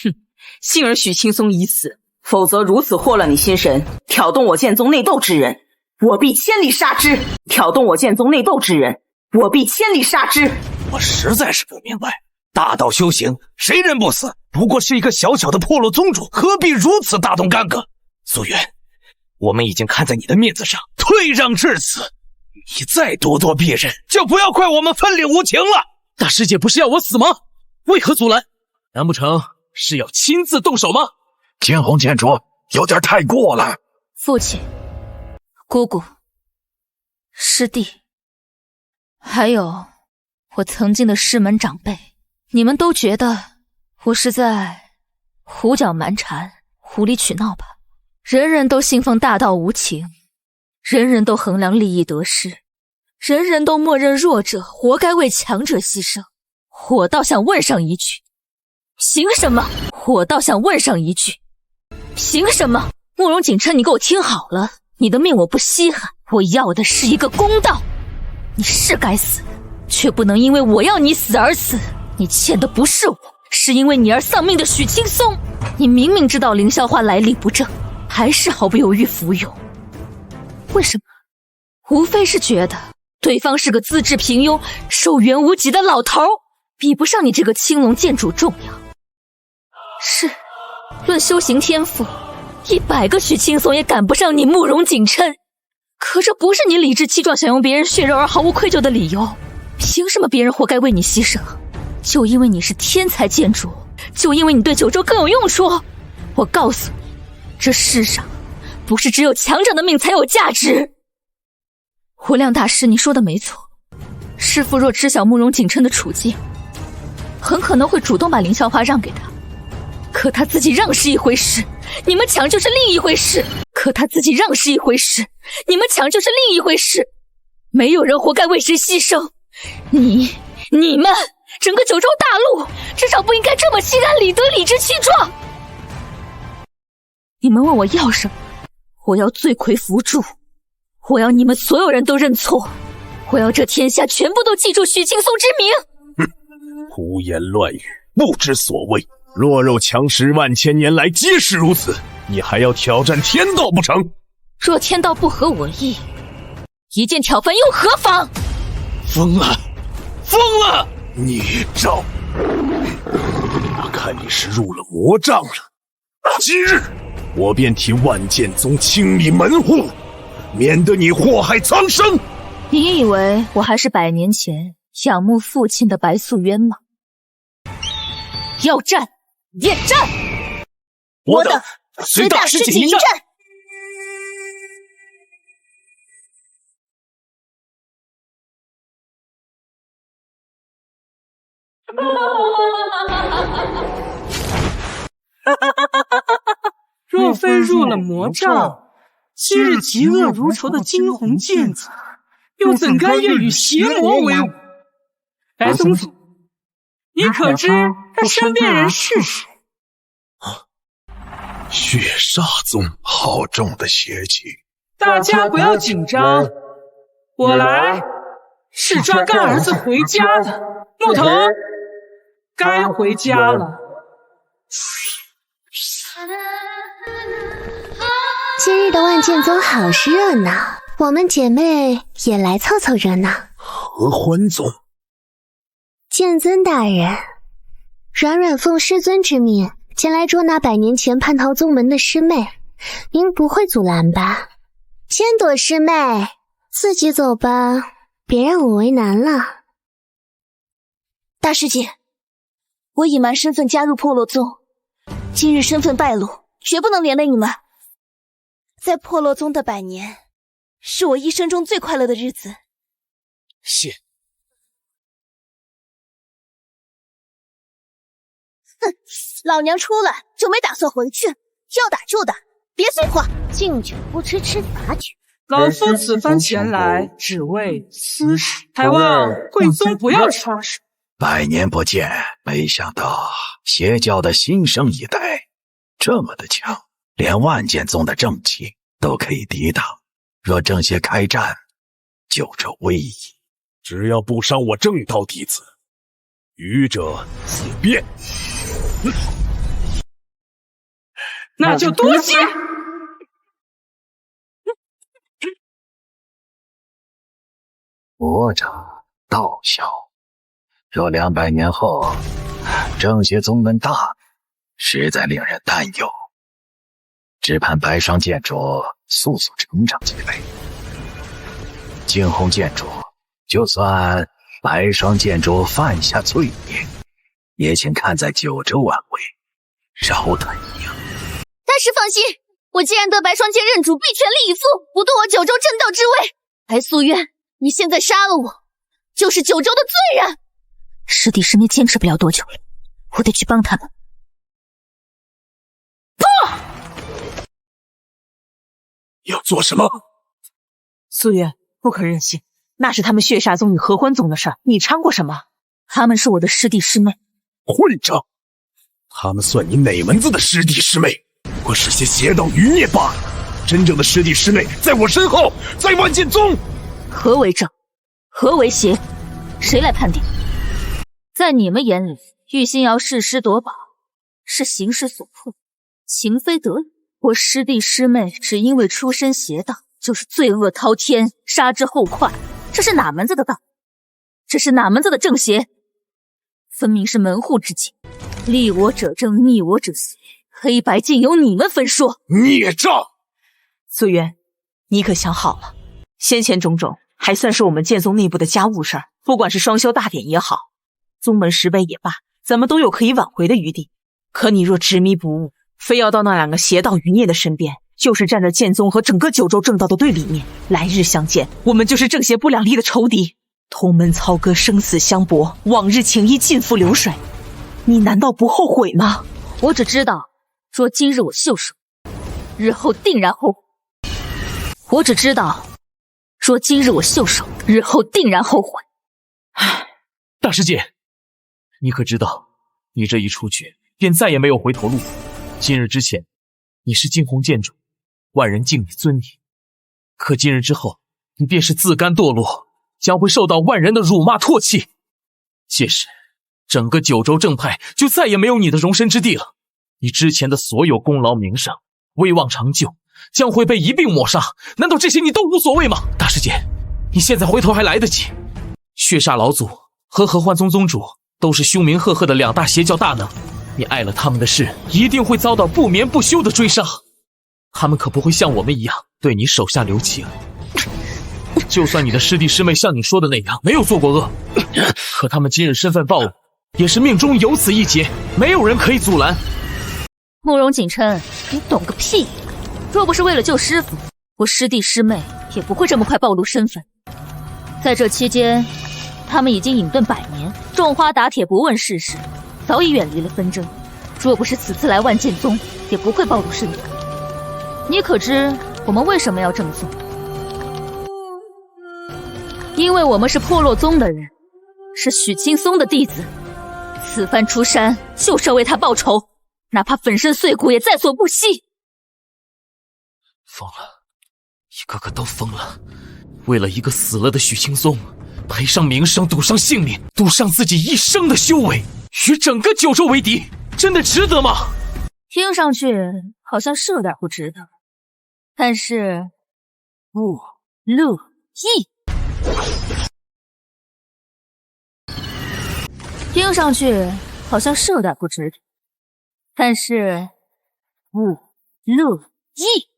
J: 哼！幸而许青松已死，否则如此祸乱你心神，挑动我剑宗内斗之人，我必千里杀之！挑动我剑宗内斗之人，我必千里杀之！
F: 我实在是不明白，大道修行，谁人不死？不过是一个小小的破落宗主，何必如此大动干戈？苏渊，我们已经看在你的面子上，退让至此。你再咄咄逼人，就不要怪我们分领无情了。
E: 大师姐不是要我死吗？为何阻拦？难不成是要亲自动手吗？
G: 惊鸿剑主有点太过了。
B: 父亲、姑姑、师弟，还有我曾经的师门长辈，你们都觉得我是在胡搅蛮缠、无理取闹吧？人人都信奉大道无情，人人都衡量利益得失，人人都默认弱者活该为强者牺牲。我倒想问上一句，凭什么？我倒想问上一句，凭什么？慕容锦琛，你给我听好了，你的命我不稀罕，我要的是一个公道。你是该死，却不能因为我要你死而死。你欠的不是我，是因为你而丧命的许青松。你明明知道凌霄花来历不正，还是毫不犹豫服用。为什么？无非是觉得对方是个资质平庸、寿元无几的老头，比不上你这个青龙剑主重要。是，论修行天赋，100个许青松也赶不上你慕容锦琛。可这不是你理直气壮想用别人血肉而毫无愧疚的理由。凭什么别人活该为你牺牲？就因为你是天才剑主，就因为你对九州更有用处？我告诉你，这世上不是只有强者的命才有价值。无量大师，你说的没错，师父若知晓慕容锦琛的处境，很可能会主动把凌霄花让给他。可他自己让是一回事，你们抢就是另一回事。可他自己让是一回事，你们抢就是另一回事。没有人活该为谁牺牲。你们整个九州大陆，至少不应该这么心安理得、理直气壮。你们问我要什么？我要罪魁伏诛，我要你们所有人都认错，我要这天下全部都记住许青松之名。
D: 胡言乱语，不知所谓。弱肉强食，万千年来皆是如此，你还要挑战天道不成？
B: 若天道不合我意，一剑挑坟又何妨？
D: 疯了，疯了！孽障！我看你是入了魔障了。今日我便替万剑宗清理门户，免得你祸害苍生。
B: 你以为我还是100年前仰慕父亲的白素渊吗？要战便战！
C: 我等随大师姐一战。
K: 若非入了魔障，昔日嫉恶如仇的惊鸿剑子，又怎甘愿与邪魔为伍？白宗主，你可知他身边人是谁？
G: 血煞宗，好重的邪气！
K: 大家不要紧张，我来是抓干儿子回家的。木头，该回家了。
C: 今日的万剑宗好是热闹，我们姐妹也来凑凑热闹。
D: 合欢宗，
C: 剑尊大人，软软奉师尊之命前来捉拿100年前蟠桃宗门的师妹，您不会阻拦吧？千朵师妹，自己走吧，别让我为难了。大师姐，我隐瞒身份加入破落宗，今日身份败露，绝不能连累你们。在破落宗的100年，是我一生中最快乐的日子。
D: 谢。
C: 哼，老娘出来就没打算回去，要打就打，别废话。敬酒不吃吃罚酒。
K: 老夫此番前来，只为私事，还望贵宗不要插手。
G: 100年不见，没想到邪教的新生一代这么的强，连万剑宗的正气都可以抵挡。若正邪开战，九州危矣。
D: 只要不伤我正道弟子，愚者自便。
K: 那就多谢。
G: 佛者道小，若200年后正邪宗门大，实在令人担忧。只盼白霜剑主速速成长起来。惊鸿剑主，就算白霜剑主犯下罪孽，也请看在九州安危，饶他一命。
C: 大师放心，我既然得白霜剑认主，必全力以赴，不堕我九州正道之位。白素渊，你现在杀了我，就是九州的罪人。
B: 师弟师妹坚持不了多久了，我得去帮他们。
D: 要做什么？
J: 素渊，不可任性，那是他们血煞宗与合欢宗的事儿，你掺过什么？
B: 他们是我的师弟师妹。
D: 混账！他们算你哪门子的师弟师妹？不过是些邪道余孽罢了。真正的师弟师妹在我身后，在万剑宗。
B: 何为正？何为邪？谁来判定？在你们眼里，玉心瑶弑师夺宝是形势所迫，情非得已。我师弟师妹只因为出身邪道，就是罪恶滔天，杀之后快。这是哪门子的道？这是哪门子的正邪？分明是门户之见，立我者正，逆我者邪，黑白尽由你们分说。
D: 孽障！
J: 素渊，你可想好了，先前种种还算是我们剑宗内部的家务事儿，不管是双修大典也好，宗门石碑也罢，咱们都有可以挽回的余地。可你若执迷不悟，非要到那2个邪道余孽的身边，就是站在剑宗和整个九州正道的对立面，来日相见，我们就是正邪不两立的仇敌。同门操戈，生死相搏，往日情谊尽付流水，你难道不后悔吗？
B: 我只知道，若今日我袖手，日后定然后悔。我只知道，若今日我袖手，日后定然后悔。
E: 大师姐，你可知道，你这一出去，便再也没有回头路。今日之前，你是惊鸿剑主，万人敬你尊你；可今日之后，你便是自甘堕落，将会受到万人的辱骂唾弃。届时，整个九州正派就再也没有你的容身之地了。你之前的所有功劳名声、威望长久，将会被一并抹杀。难道这些你都无所谓吗？大师姐，你现在回头还来得及。血煞老祖和合欢宗宗主都是凶名赫赫的两大邪教大能，你碍了他们的事，一定会遭到不眠不休的追杀。他们可不会像我们一样对你手下留情。就算你的师弟师妹像你说的那样没有做过恶，可他们今日身份暴露，也是命中有此一劫，没有人可以阻拦。
B: 慕容锦琛，你懂个屁！若不是为了救师父，我师弟师妹也不会这么快暴露身份。在这期间，他们已经隐遁100年，种花打铁不问世事，早已远离了纷争。若不是此次来万剑宗，也不会暴露身份。你可知我们为什么要这么做？因为我们是破落宗的人，是许青松的弟子。此番出山，就是要为他报仇，哪怕粉身碎骨也在所不惜。
E: 疯了，一个个都疯了！为了一个死了的许青松，赔上名声，赌上性命，赌上自己一生的修为，与整个九州为敌，真的值得吗？
B: 听上去好像是有点不值得，但是不乐意。听上去好像是有点不值得，但是不乐意。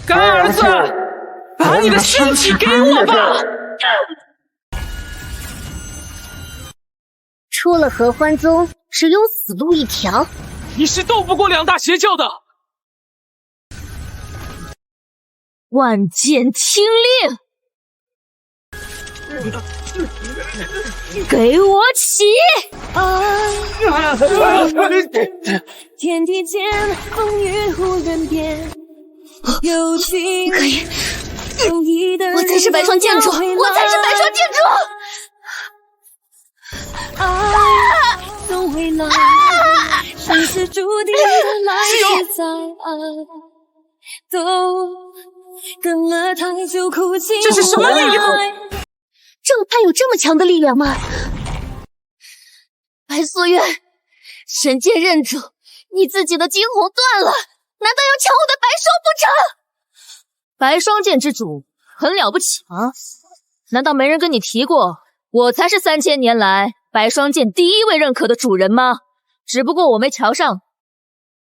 K: 干儿子，把你的身体给我吧！
C: 出了合欢宗，只有死路一条。
E: 你是斗不过两大邪教的。
B: 万剑听令，给我起！
L: 天地间风雨忽然变，有情
C: 可以，
L: 有意的
C: 我才是白霜剑主，我才是白霜剑主！
L: 爱总会来，生死注定的来世在爱，都等了太久，苦尽
K: 这是什么力量？
C: 正派有这么强的力量吗？白素月，神剑认主，你自己的惊鸿断了，难道要抢我的白霜不成？
B: 白霜剑之主很了不起吗？难道没人跟你提过，我才是3000年来白霜剑第一位认可的主人吗？只不过我没瞧上，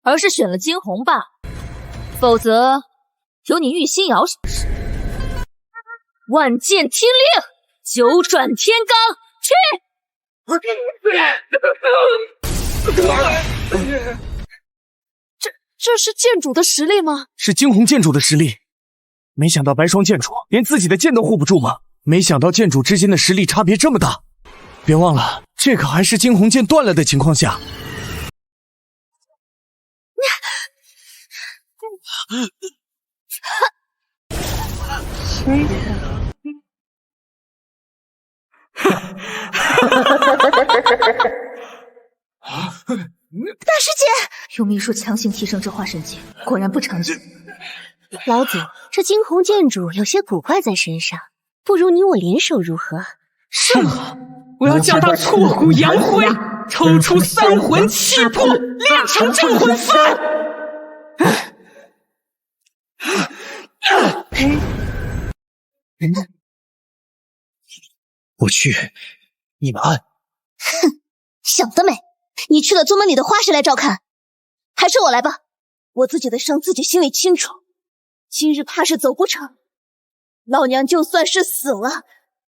B: 而是选了惊鸿罢了。否则，有你玉心瑶什么事？万剑听令，九转天罡，去！
C: 这是剑主的实力吗？
D: 是惊鸿剑主的实力。没想到白霜剑主连自己的剑都护不住吗？没想到剑主之间的实力差别这么大。别忘了，这可还是惊鸿剑断了的情况下。
C: 大师姐，
B: 用秘术强行提升这化神剑，果然不常见。
C: 老祖，这惊鸿剑主有些古怪在身上，不如你我联手如何？
K: 是吗？我要叫他挫骨扬灰，抽出三魂七魄，炼成镇魂幡。
D: 我去，你们按。
C: 哼，想得美！你去了宗门里的花市来照看，还是我来吧。我自己的伤自己心里清楚，今日怕是走不成。老娘就算是死了，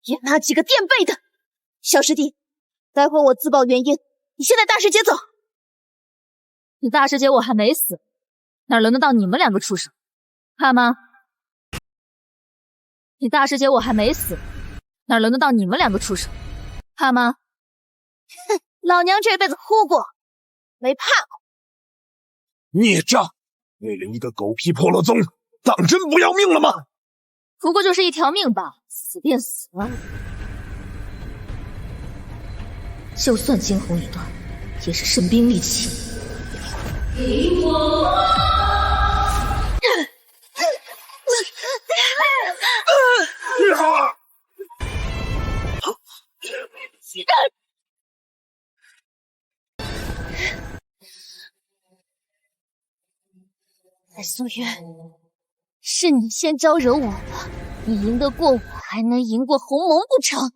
C: 也拿几个垫背的。小师弟，待会我自报原因，你先带大师姐走。
B: 你大师姐我还没死，哪轮得到你们两个出手？怕吗？你大师姐我还没死，哪轮得到你们两个出手？怕吗？
C: 哼，老娘这辈子哭过，没怕过。
D: 孽障！为了一个狗屁破落宗，当真不要命了吗？
B: 不过就是一条命吧，死便死了。就算惊鸿一断，也是神兵利器。萤火
C: 白素渊，是你先招惹我了，你赢得过我，还能赢过鸿蒙不成？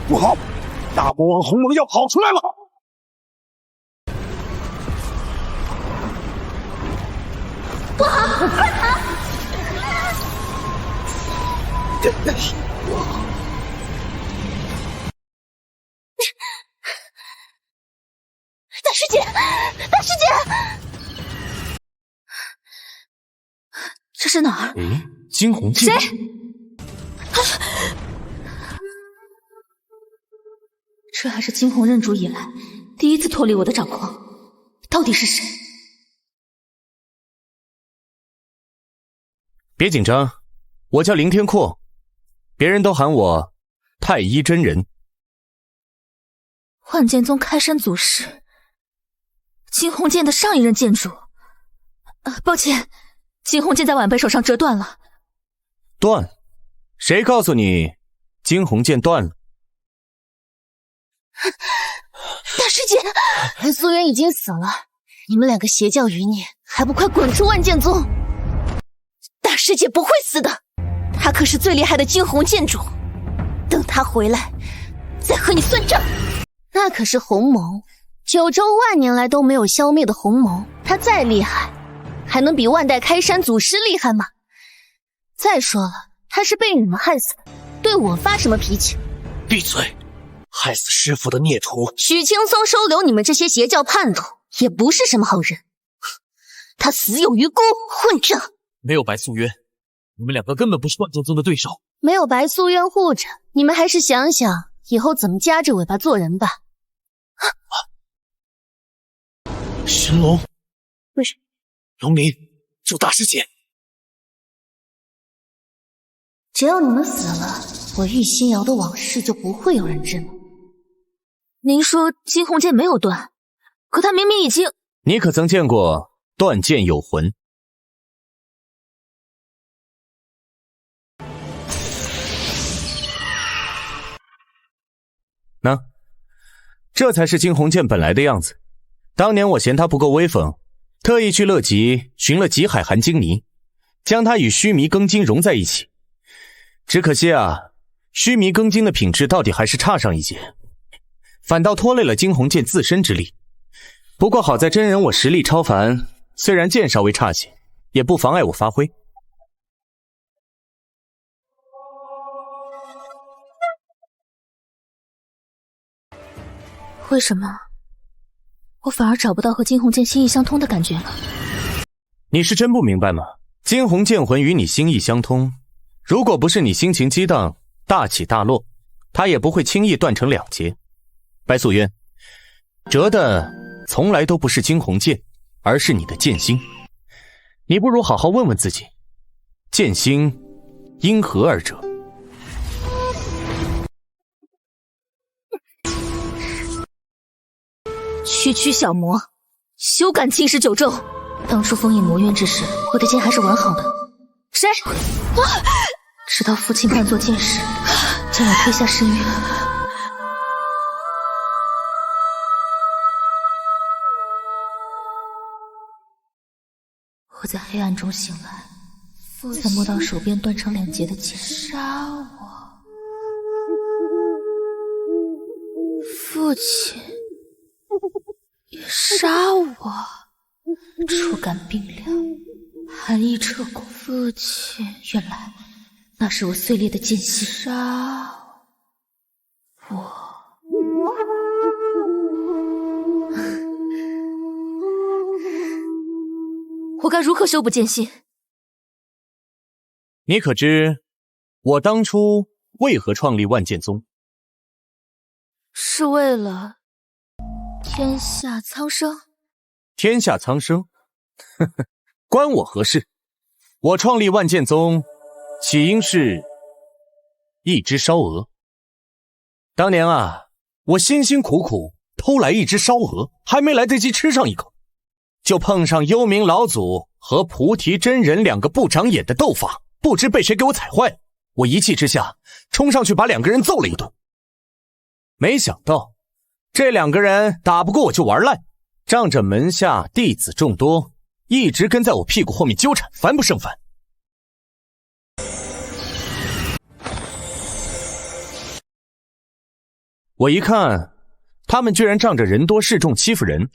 D: 不好，大魔王鸿蒙要跑出来了！
C: 不好，快跑！大师姐，大师姐，
B: 这是哪儿？
F: 惊鸿剑。
B: 谁？这还是惊鸿认主以来第一次脱离我的掌控，到底是谁？
F: 别紧张，我叫凌天阔，别人都喊我太一真人。
B: 万剑宗开山祖师，惊鸿剑的上一任剑主。抱歉，惊鸿剑在晚辈手上折断了。
F: 断？谁告诉你惊鸿剑断了？
C: 大师姐，白素渊已经死了，你们两个邪教余孽，还不快滚出万剑宗！大师姐不会死的，他可是最厉害的惊鸿剑主，等他回来，再和你算账。那可是鸿蒙，九州万年来都没有消灭的鸿蒙，他再厉害，还能比万代开山祖师厉害吗？再说了，他是被你们害死的，对我发什么脾气？
E: 闭嘴！害死师父的孽徒，
C: 许青松收留你们这些邪教叛徒，也不是什么好人。他死有余辜，混账！
E: 没有白素渊，你们两个根本不是万剑宗的对手。
C: 没有白素渊护着，你们还是想想以后怎么夹着尾巴做人吧。
E: 神龙，
C: 不是，
E: 龙鳞，救大师姐！
C: 只要你们死了，我玉心瑶的往事就不会有人知道。
B: 您说惊鸿剑没有断，可他明明已经……
F: 你可曾见过断剑有魂？那，这才是惊鸿剑本来的样子。当年我嫌它不够威风，特意去乐极寻了极海寒晶泥，将它与须弥庚金融在一起。只可惜啊，须弥庚金的品质到底还是差上一截，反倒拖累了惊鸿剑自身之力。不过好在真人我实力超凡，虽然剑稍微差些，也不妨碍我发挥。
B: 为什么我反而找不到和惊鸿剑心意相通的感觉了？
F: 你是真不明白吗？惊鸿剑魂与你心意相通，如果不是你心情激荡，大起大落，它也不会轻易断成两截。白素渊，折的从来都不是惊鸿剑，而是你的剑心。你不如好好问问自己，剑心因何而折？
B: 区区小魔，休敢侵蚀九州！当初封印魔渊之时，我的剑还是完好的。谁？直到父亲扮作剑士，将我推下深渊。我在黑暗中醒来，才摸到手边断成两截的剑。杀我！父亲也杀我！触感冰凉，寒意彻骨。父亲，原来那是我碎裂的剑心。杀我！我该如何修补剑心？
D: 你可知我当初为何创立万剑宗？
B: 是为了天下苍生。
D: 天下苍生，呵呵，关我何事？我创立万剑宗，起因是一只烧鹅。当年啊，我辛辛苦苦偷来一只烧鹅，还没来得及吃上一口，就碰上幽冥老祖和菩提真人两个不长眼的斗法，不知被谁给我踩坏了。我一气之下冲上去把两个人揍了一顿。没想到这两个人打不过我就玩烂，仗着门下弟子众多，一直跟在我屁股后面纠缠，烦不胜烦。我一看他们居然仗着人多势众欺负人，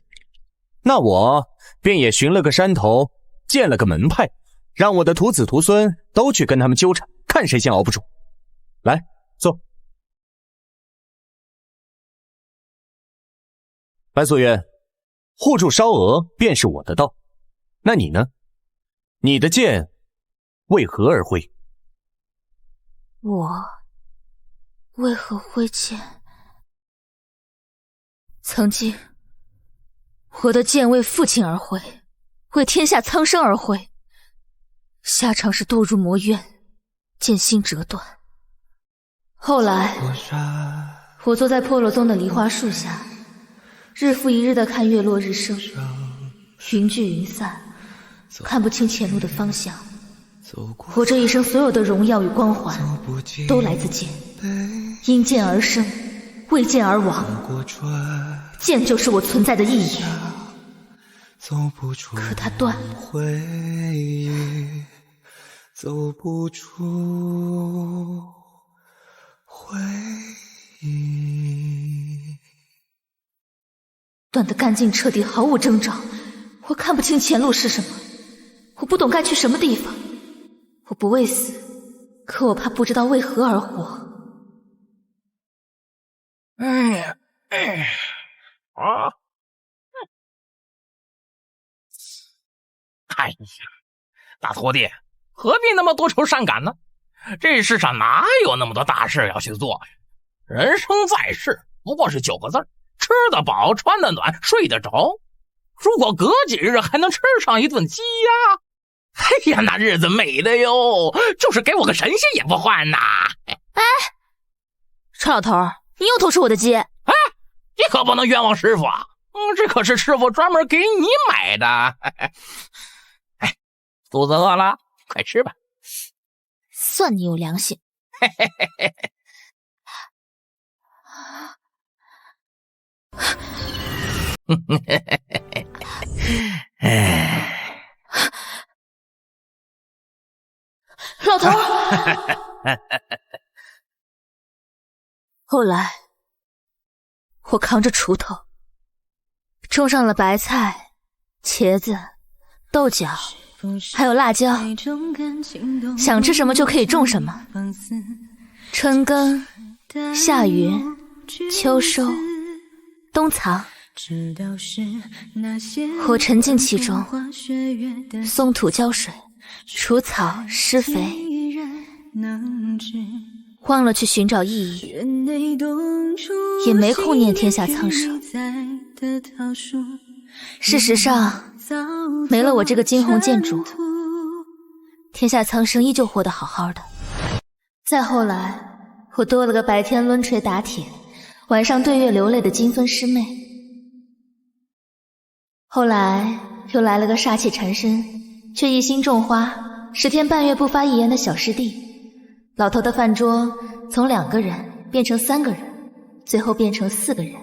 D: 那我便也寻了个山头，建了个门派，让我的徒子徒孙都去跟他们纠缠，看谁先熬不住。来，坐。白素渊，护住烧鹅便是我的道，那你呢？你的剑为何而挥？
B: 我为何挥剑？曾经，我的剑为父亲而挥，为天下苍生而挥，下场是堕入魔渊，剑心折断。后来，我坐在破落宗的梨花树下，日复一日地看月落日升，云聚云散，看不清前路的方向。我这一生所有的荣耀与光环，都来自剑，因剑而生，为剑而亡。剑就是我存在的意义，可它断了。
M: 走不出回忆，
B: 断得干净彻底，毫无征兆。我看不清前路是什么，我不懂该去什么地方。我不畏死，可我怕不知道为何而活。
I: 哎呀，大徒弟，何必那么多愁善感呢？这世上哪有那么多大事要去做呀？人生在世，不过是9个字：吃得饱，穿得暖，睡得着。如果隔几日还能吃上一顿鸡鸭，哎呀，那日子美的哟，就是给我个神仙也不换呐！
B: 哎，臭老头，你又偷吃我的鸡！
I: 哎，你可不能冤枉师傅啊！这可是师傅专门给你买的。哎，肚子饿了，快吃吧。
B: 算你有良心。老头。后来，我扛着锄头，种上了白菜、茄子、豆角，还有辣椒，想吃什么就可以种什么。春耕、夏耘、秋收、冬藏，我沉浸其中，松土浇水，除草施肥，忘了去寻找意义，也没空念天下苍生。事实上，没了我这个惊鸿剑主，天下苍生依旧活得好好的。再后来，我多了个白天抡锤打铁，晚上对月流泪的金樽师妹。后来又来了个煞气缠身，却一心种花，10天半月不发一言的小师弟。老头的饭桌从2个人变成3个人，最后变成4个人。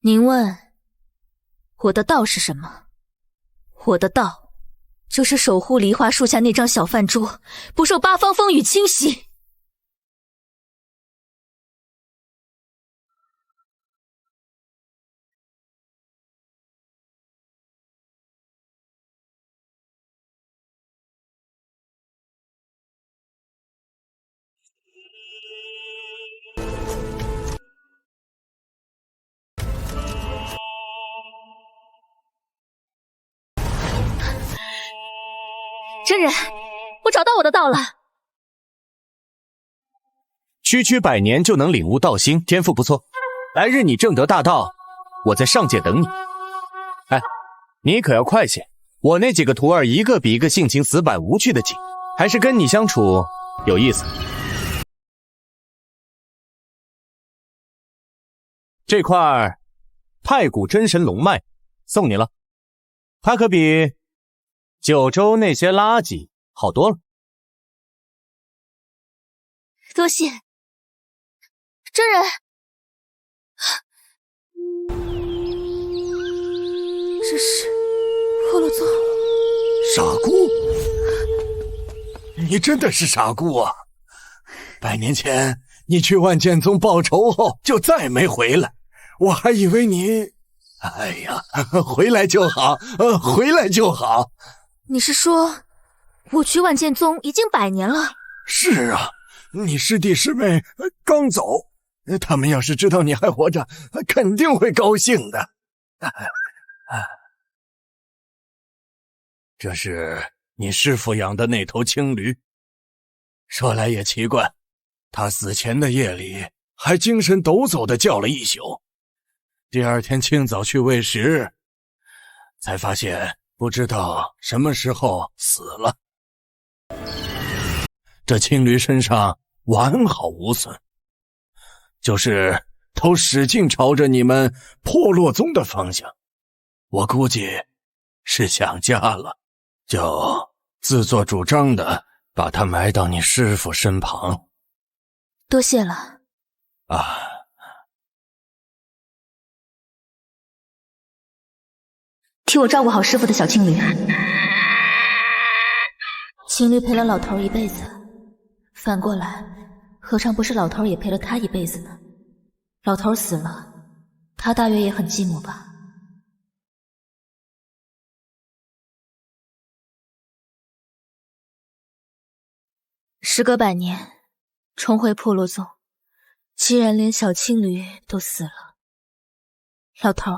B: 您问我的道是什么？我的道就是守护梨花树下那张小饭桌，不受八方风雨侵袭。真人，我找到我的道了。
D: 区区100年就能领悟道心，天赋不错。来日你正得大道，我在上界等你。哎，你可要快些，我那几个徒儿一个比一个性情死板无趣的紧，还是跟你相处有意思。这块太古真神龙脉送你了，它可比九州那些垃圾好多了。
B: 多谢，真人。这是破落宗。
D: 傻姑，你真的是傻姑啊！100年前你去万剑宗报仇后就再没回来，我还以为你……哎呀，回来就好，回来就好。
B: 你是说我去万剑宗已经100年了？
D: 是啊，你师弟师妹刚走，他们要是知道你还活着，肯定会高兴的。这是你师父养的那头青驴，说来也奇怪，他死前的夜里还精神抖擞地叫了一宿，第二天清早去喂食，才发现不知道什么时候死了。这青驴身上完好无损，就是头使劲朝着你们破落宗的方向，我估计是想家了，就自作主张的把他埋到你师父身旁。
B: 多谢了。
D: 啊，
A: 替我照顾好师父的小青驴。青驴陪了老头一辈子，反过来，何尝不是老头也陪了他一辈子呢？老头死了，他大约也很寂寞吧。
B: 时隔100年，重回破落宗，竟然连小青驴都死了。老头，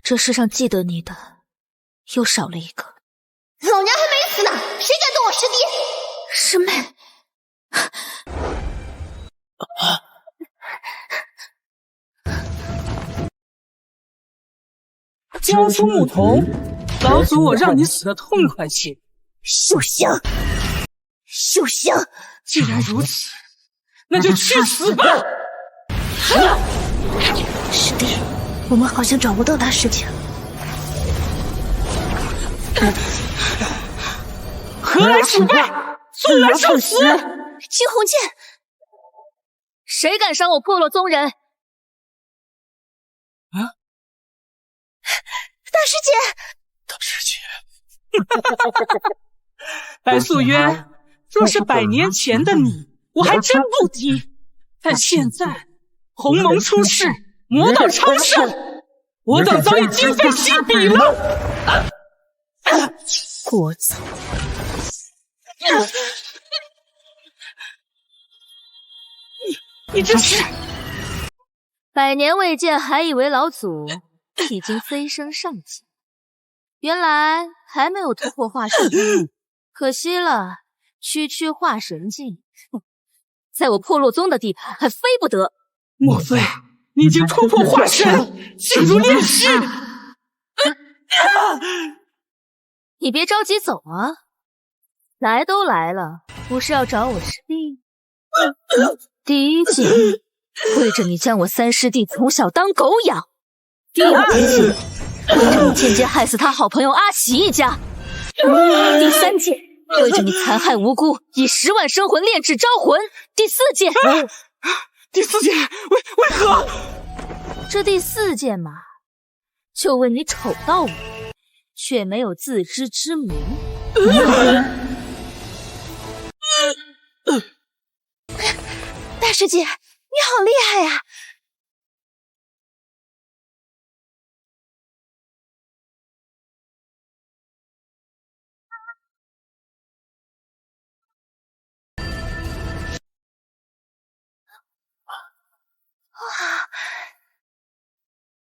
B: 这世上记得你的又少了一个。
C: 老娘还没死呢，谁敢动我师弟？
B: 师妹，
K: 交出木头，老祖我让你死得痛快些。
C: 受降，受降！
K: 既然如此，那就去死吧！
A: 师弟，我们好像找不到大事情。
K: 何来腐败，罪来受死！
C: 青红剑，
B: 谁敢伤我破落宗人？
K: 啊！
C: 大师姐，
D: 大师姐，
K: 白素渊，若是100年前的你，我还真不敌。但现在，鸿蒙出世，魔道昌盛，我等早已今非昔比了。
A: 聒噪！
K: 你这是
B: ！100年未见，还以为老祖已经飞升上级，原来还没有突破化神境，可惜了，区区化神境，在我破落宗的地盘还飞不得。
K: 莫非你已经突破化神，进入炼尸？
B: 你别着急走啊！来都来了，不是要找我师弟？第一戒，为着你将我3师弟从小当狗养；第二戒，为着你间接害死他好朋友阿喜一家；第3戒，为着你残害无辜，以10万生魂炼制招魂；第4戒，
K: 第4戒为何？
B: 这第4戒嘛，就为你丑到我，却没有自知之明。
C: 大师姐，你好厉害呀！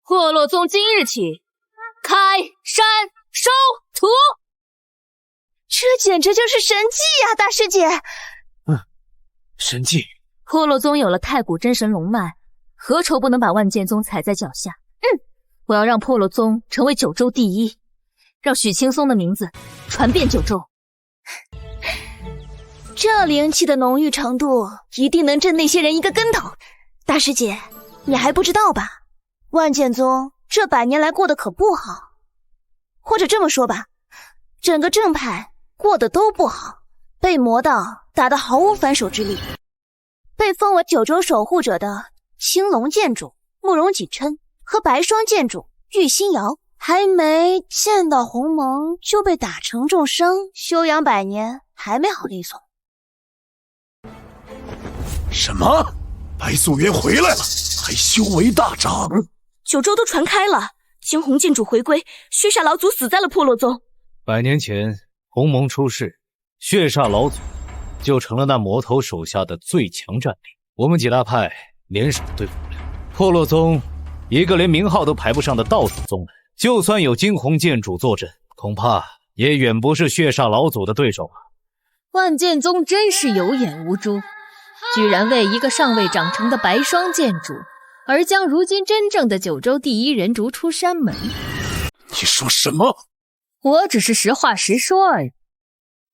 B: 破落宗今日起开山收徒。
C: 这简直就是神迹呀，大师姐！
E: 神迹！
B: 破落宗有了太古真神龙脉，何愁不能把万剑宗踩在脚下？我要让破落宗成为九州第一，让许青松的名字传遍九州。
C: 这灵气的浓郁程度，一定能震那些人一个跟头。大师姐，你还不知道吧？万剑宗这100年来过得可不好，或者这么说吧，整个正派过得都不好，被魔道打得毫无反手之力。被封为九州守护者的青龙剑主慕容锦琛和白霜剑主玉心瑶，还没见到鸿蒙就被打成重伤，休养100年还没好利索。
G: 什么？白素媛回来了，还修为大涨？
J: 九州都传开了，惊鸿剑主回归，血煞老祖死在了破落宗。
F: 100年前鸿蒙出世，血煞老祖就成了那魔头手下的最强战力，我们几大派联手对付不了。破落宗一个连名号都排不上的道主宗门，就算有惊鸿剑主坐镇，恐怕也远不是血煞老祖的对手啊。
B: 万剑宗真是有眼无珠，居然为一个尚未长成的白霜剑主而将如今真正的九州第一人逐出山门。
G: 你说什么？
B: 我只是实话实说而已。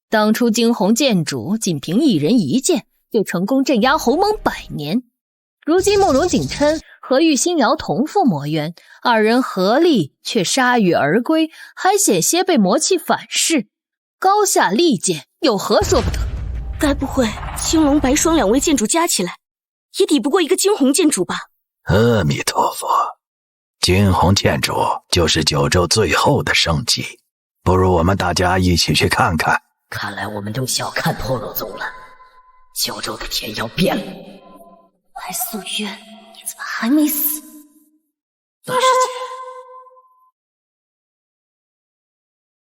B: 当初惊鸿剑主仅凭一人一剑就成功镇压鸿蒙100年，如今慕容锦琛和玉心瑶同父魔渊，二人合力却铩羽而归，还险些被魔气反噬，高下立见，有何说不得？
J: 该不会青龙白霜2位剑主加起来也抵不过一个惊鸿剑主吧？
N: 阿弥陀佛，惊鸿剑主就是九州最后的圣迹，不如我们大家一起去看看。
O: 看来我们都小看破落宗了，九州的天要变了。
C: 白素渊，你怎么还没死？
O: 大师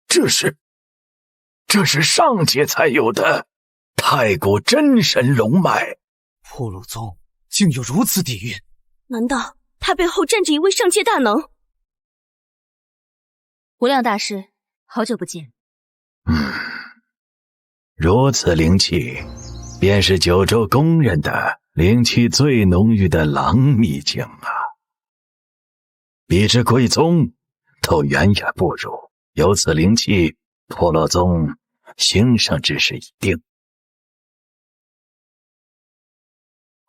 O: 姐，
G: 这是上界才有的太古真神龙脉。
E: 破落宗竟有如此底蕴，
J: 难道他背后站着一位上界大能？
B: 无量大师，好久不见。
N: 如此灵气，便是九州公认的灵气最浓郁的狼秘境啊，比之贵宗都远远不如。有此灵气，破落宗兴盛之势已定。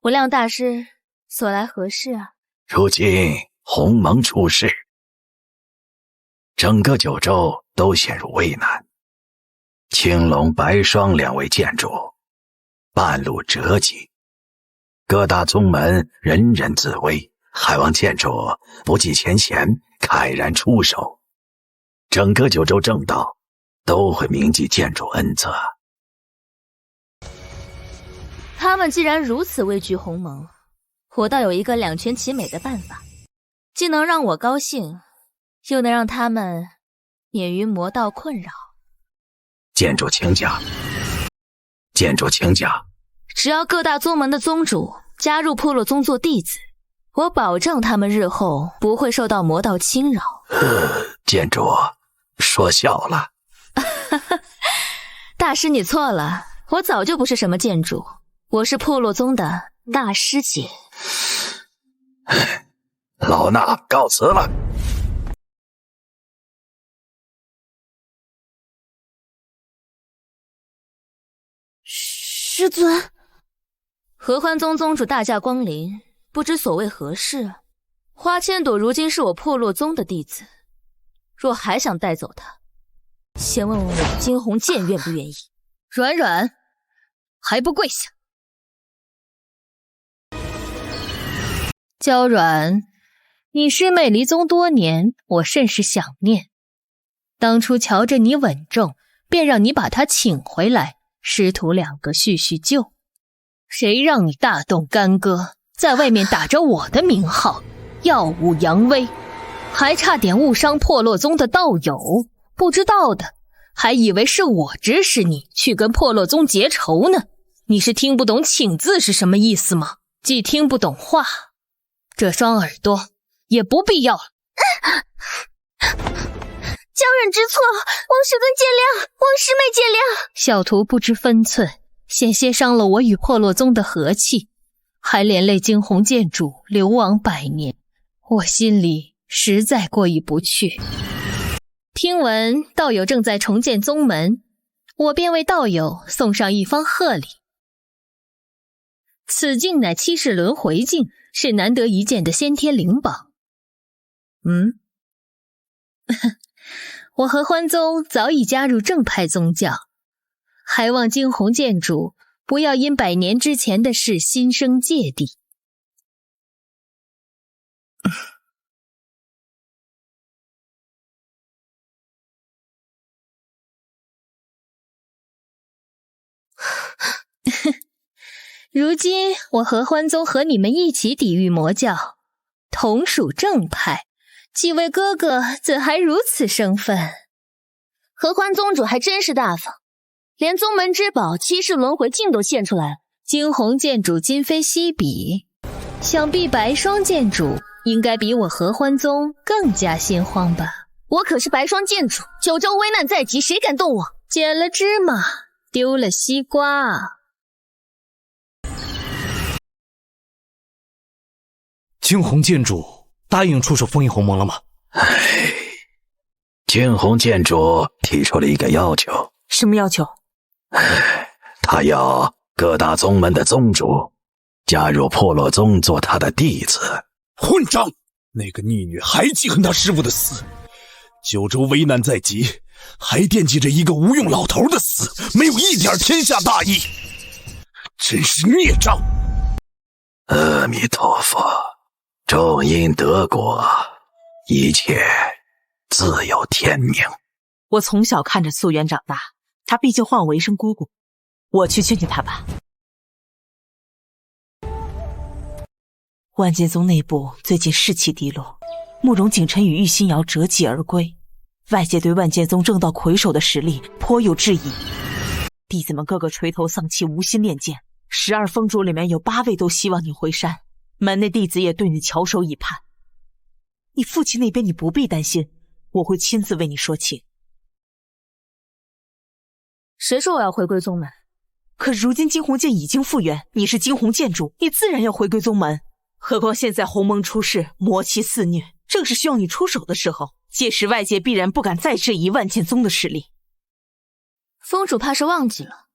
B: 无量大师所来何事啊？
N: 如今鸿蒙出世，整个九州都陷入危难。青龙白霜2位剑主半路折戟，各大宗门人人自危，海王剑主不计前嫌，慨然出手，整个九州正道都会铭记剑主恩泽。
B: 他们既然如此畏惧鸿蒙，我倒有一个2全其美的办法，既能让我高兴，又能让他们免于魔道困扰。
N: 剑主请讲。剑主请讲。
B: 只要各大宗门的宗主加入破落宗做弟子，我保证他们日后不会受到魔道侵扰。
N: 剑主说笑了。
B: 大师你错了，我早就不是什么剑主，我是破落宗的大师姐。
N: 老衲告辞了。
C: 师尊，
B: 合欢宗宗主大驾光临，不知所谓何事。花千朵如今是我破落宗的弟子，若还想带走他，先问问我惊鸿剑愿不愿意。软软，还不跪下！娇软，你师妹离宗多年，我甚是想念。当初瞧着你稳重，便让你把她请回来，师徒2个叙叙旧。谁让你大动干戈，在外面打着我的名号，耀武扬威，还差点误伤破落宗的道友。不知道的还以为是我指使你去跟破落宗结仇呢。你是听不懂请字是什么意思吗？既听不懂话，这双耳朵也不必要了。
C: 将忍之错，王师尊见谅，王师妹见谅。
B: 小徒不知分寸，险些伤了我与破落宗的和气，还连累惊鸿剑主流亡百年，我心里实在过意不去。听闻道友正在重建宗门，我便为道友送上一方贺礼。此镜乃七世轮回镜，是难得一见的先天灵宝。我和欢宗早已加入正派宗教，还望惊鸿剑主不要因100年之前的事心生芥蒂。如今我和欢宗和你们一起抵御魔教，同属正派，几位哥哥怎还如此生分？
C: 合欢宗主还真是大方，连宗门之宝七世轮回镜都献出来了。
B: 惊鸿剑主今非昔比，想必白霜剑主应该比我合欢宗更加心慌吧？
C: 我可是白霜剑主，九州危难在即，谁敢动我？
B: 捡了芝麻丢了西瓜。
F: 惊鸿剑主答应出手封印鸿蒙了吗？
N: 惊鸿剑主提出了一个要求。
J: 什么要求？
N: 他要各大宗门的宗主加入破落宗做他的弟子。
D: 混账！那个逆女还记恨他师父的死，九州危难在即，还惦记着一个无用老头的死，没有一点天下大义，真是孽障！
N: 阿弥陀佛，种因得果，一切自有天命。
J: 我从小看着素媛长大，她毕竟唤我一声姑姑，我去劝劝她吧。万剑宗内部最近士气低落，慕容景琛与玉心瑶折戟而归，外界对万剑宗正道魁首的实力颇有质疑，弟子们个个垂头丧气，无心练剑。12封主里面有8位都希望你回山，门内弟子也对你翘首以盼。你父亲那边你不必担心，我会亲自为你说情。
B: 谁说我要回归宗门？
J: 可如今惊鸿剑已经复原，你是惊鸿剑主，你自然要回归宗门。何况现在鸿蒙出事，魔气肆虐，正是需要你出手的时候，届时外界必然不敢再质疑万剑宗的实力。
B: 封主怕是忘记了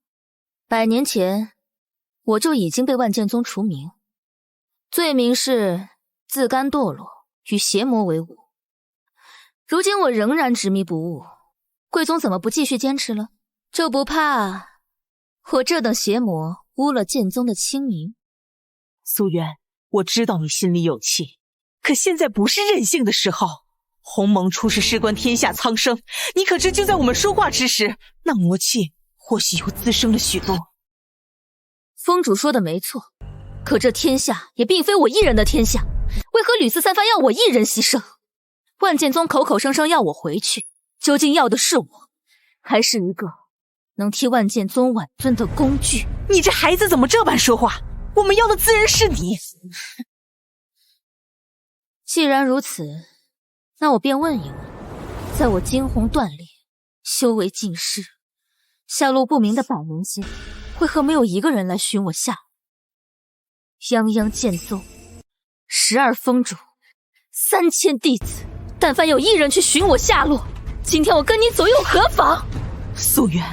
B: ，100年前我就已经被万剑宗除名，罪名是自甘堕落，与邪魔为伍。如今我仍然执迷不悟，贵宗怎么不继续坚持了？就不怕我这等邪魔污了剑宗的清名？
J: 素媛，我知道你心里有气，可现在不是任性的时候。鸿蒙出事事关天下苍生，你可知就在我们说话之时，那魔气或许又滋生了许多。
B: 封主说的没错，可这天下也并非我一人的天下，为何屡次三番要我一人牺牲？万剑宗口口声声要我回去，究竟要的是我，还是一个能替万剑宗挽尊的工具？
J: 你这孩子怎么这般说话？我们要的自然是你。
B: 既然如此，那我便问一问，在我惊鸿断裂，修为尽失，下落不明的100年间，为何没有一个人来寻我下？泱泱剑宗，12封主，3000弟子，但凡有一人去寻我下落，今天我跟你走又何妨？
J: 素媛，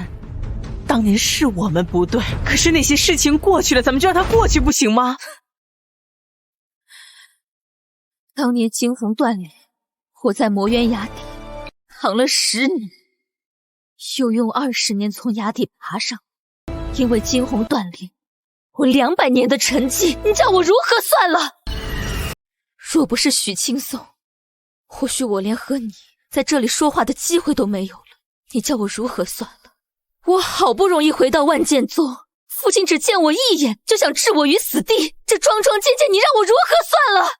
J: 当年是我们不对，可是那些事情过去了，咱们就让它过去不行吗？
B: 当年惊鸿断裂，我在魔渊崖底躺了10年，又用20年从崖底爬上，因为惊鸿断裂，我200年的沉寂，你叫我如何算了？若不是许青松，或许我连和你在这里说话的机会都没有了，你叫我如何算了？我好不容易回到万剑宗，父亲只见我一眼就想置我于死地，这桩桩件件你让我如何算了？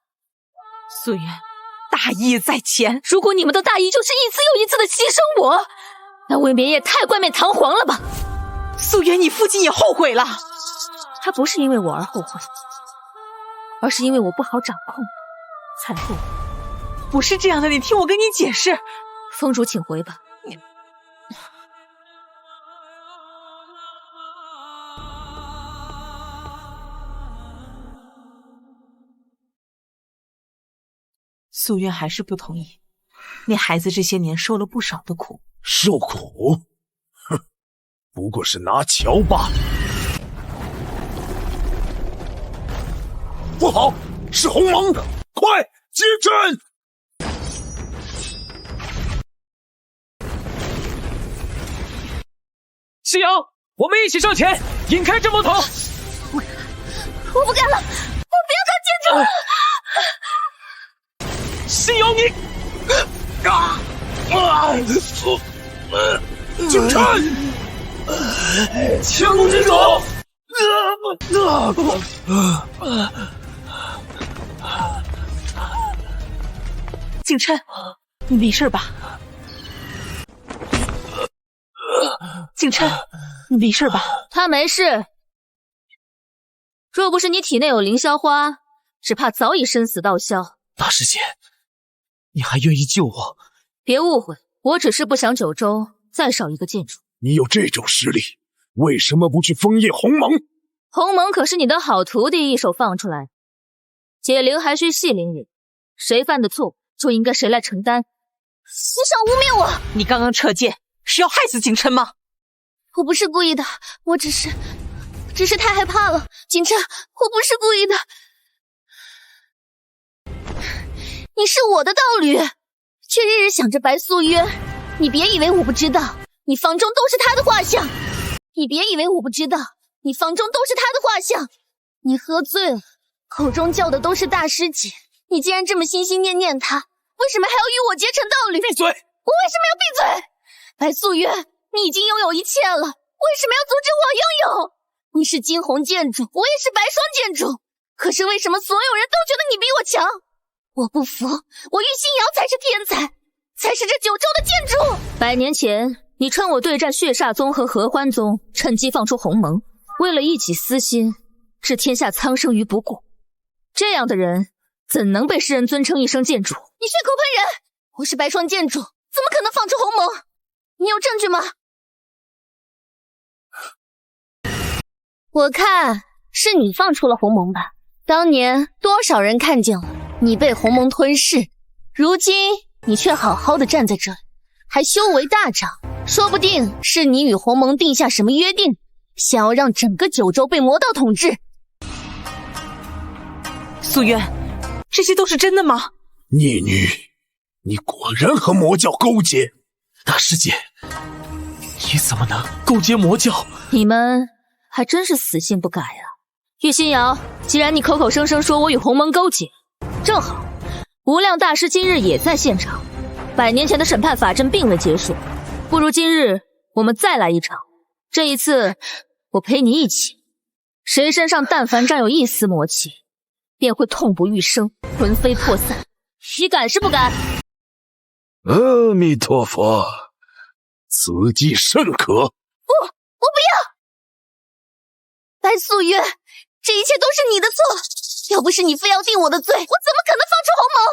J: 素媛，大义在前，
B: 如果你们的大义就是一次又一次的牺牲我，那未免也太冠冕堂皇了吧？
J: 素媛，你父亲也后悔了。
B: 他不是因为我而后悔，而是因为我不好掌控才后悔。
J: 不是这样的，你听我跟你解释。
B: 宗主，请回吧。
J: 素渊还是不同意。那孩子这些年受了不少的苦，
G: 受苦？哼，不过是拿桥罢了。不好，是鸿蒙！快接阵！
E: 夕瑶，我们一起上前引开这魔头。
C: 我不干了，我不要当剑主了。
E: 夕瑶，你
H: 景琛，千古之主。
J: 景琛，你没事吧？景琛，你没事吧？
B: 他没事。若不是你体内有凌霄花，只怕早已生死道消。
E: 大师姐，你还愿意救我？
B: 别误会，我只是不想九州再少一个剑主。
G: 你有这种实力，为什么不去封印鸿蒙？
B: 鸿蒙可是你的好徒弟一手放出来，解铃还需系铃人，谁犯的错就应该谁来承担。
C: 你少污蔑我！
J: 你刚刚撤剑是要害死景琛吗？
C: 我不是故意的，我只是太害怕了。景琛，我不是故意的。你是我的道侣，却日日想着白素渊。你别以为我不知道，你房中都是他的画像。你别以为我不知道，你房中都是他的画像。你喝醉了，口中叫的都是大师姐。你既然这么心心念念他，为什么还要与我结成道侣？
E: 闭嘴！
C: 我为什么要闭嘴？白素渊，你已经拥有一切了，为什么要阻止我拥有？你是惊鸿剑主，我也是白霜剑主，可是为什么所有人都觉得你比我强？我不服，我玉心瑶才是天才，才是这九州的剑主。
B: 100年前，你趁我对战血煞宗和合欢宗，趁机放出鸿蒙，为了一己私心，置天下苍生于不顾。这样的人，怎能被世人尊称一声剑主？
C: 你血口喷人！我是白霜剑主，怎么可能放出鸿蒙？你有证据吗？我看是你放出了鸿蒙吧。当年多少人看见了你被鸿蒙吞噬，如今你却好好的站在这里，还修为大涨，说不定是你与鸿蒙定下什么约定，想要让整个九州被魔道统治。
J: 素渊，这些都是真的吗？
G: 孽女，你果然和魔教勾结。
E: 大师姐，你怎么能勾结魔教？
B: 你们还真是死性不改啊！玉心瑶，既然你口口声声说我与鸿蒙勾结，正好无量大师今日也在现场。100年前的审判法阵并未结束，不如今日我们再来一场。这一次我陪你一起，谁身上但凡沾有一丝魔气，便会痛不欲生，魂飞魄散。你敢是不敢？
G: 阿弥陀佛，此计甚可。
C: 我不要！白素渊，这一切都是你的错，要不是你非要定我的罪，我怎么可能放出鸿蒙？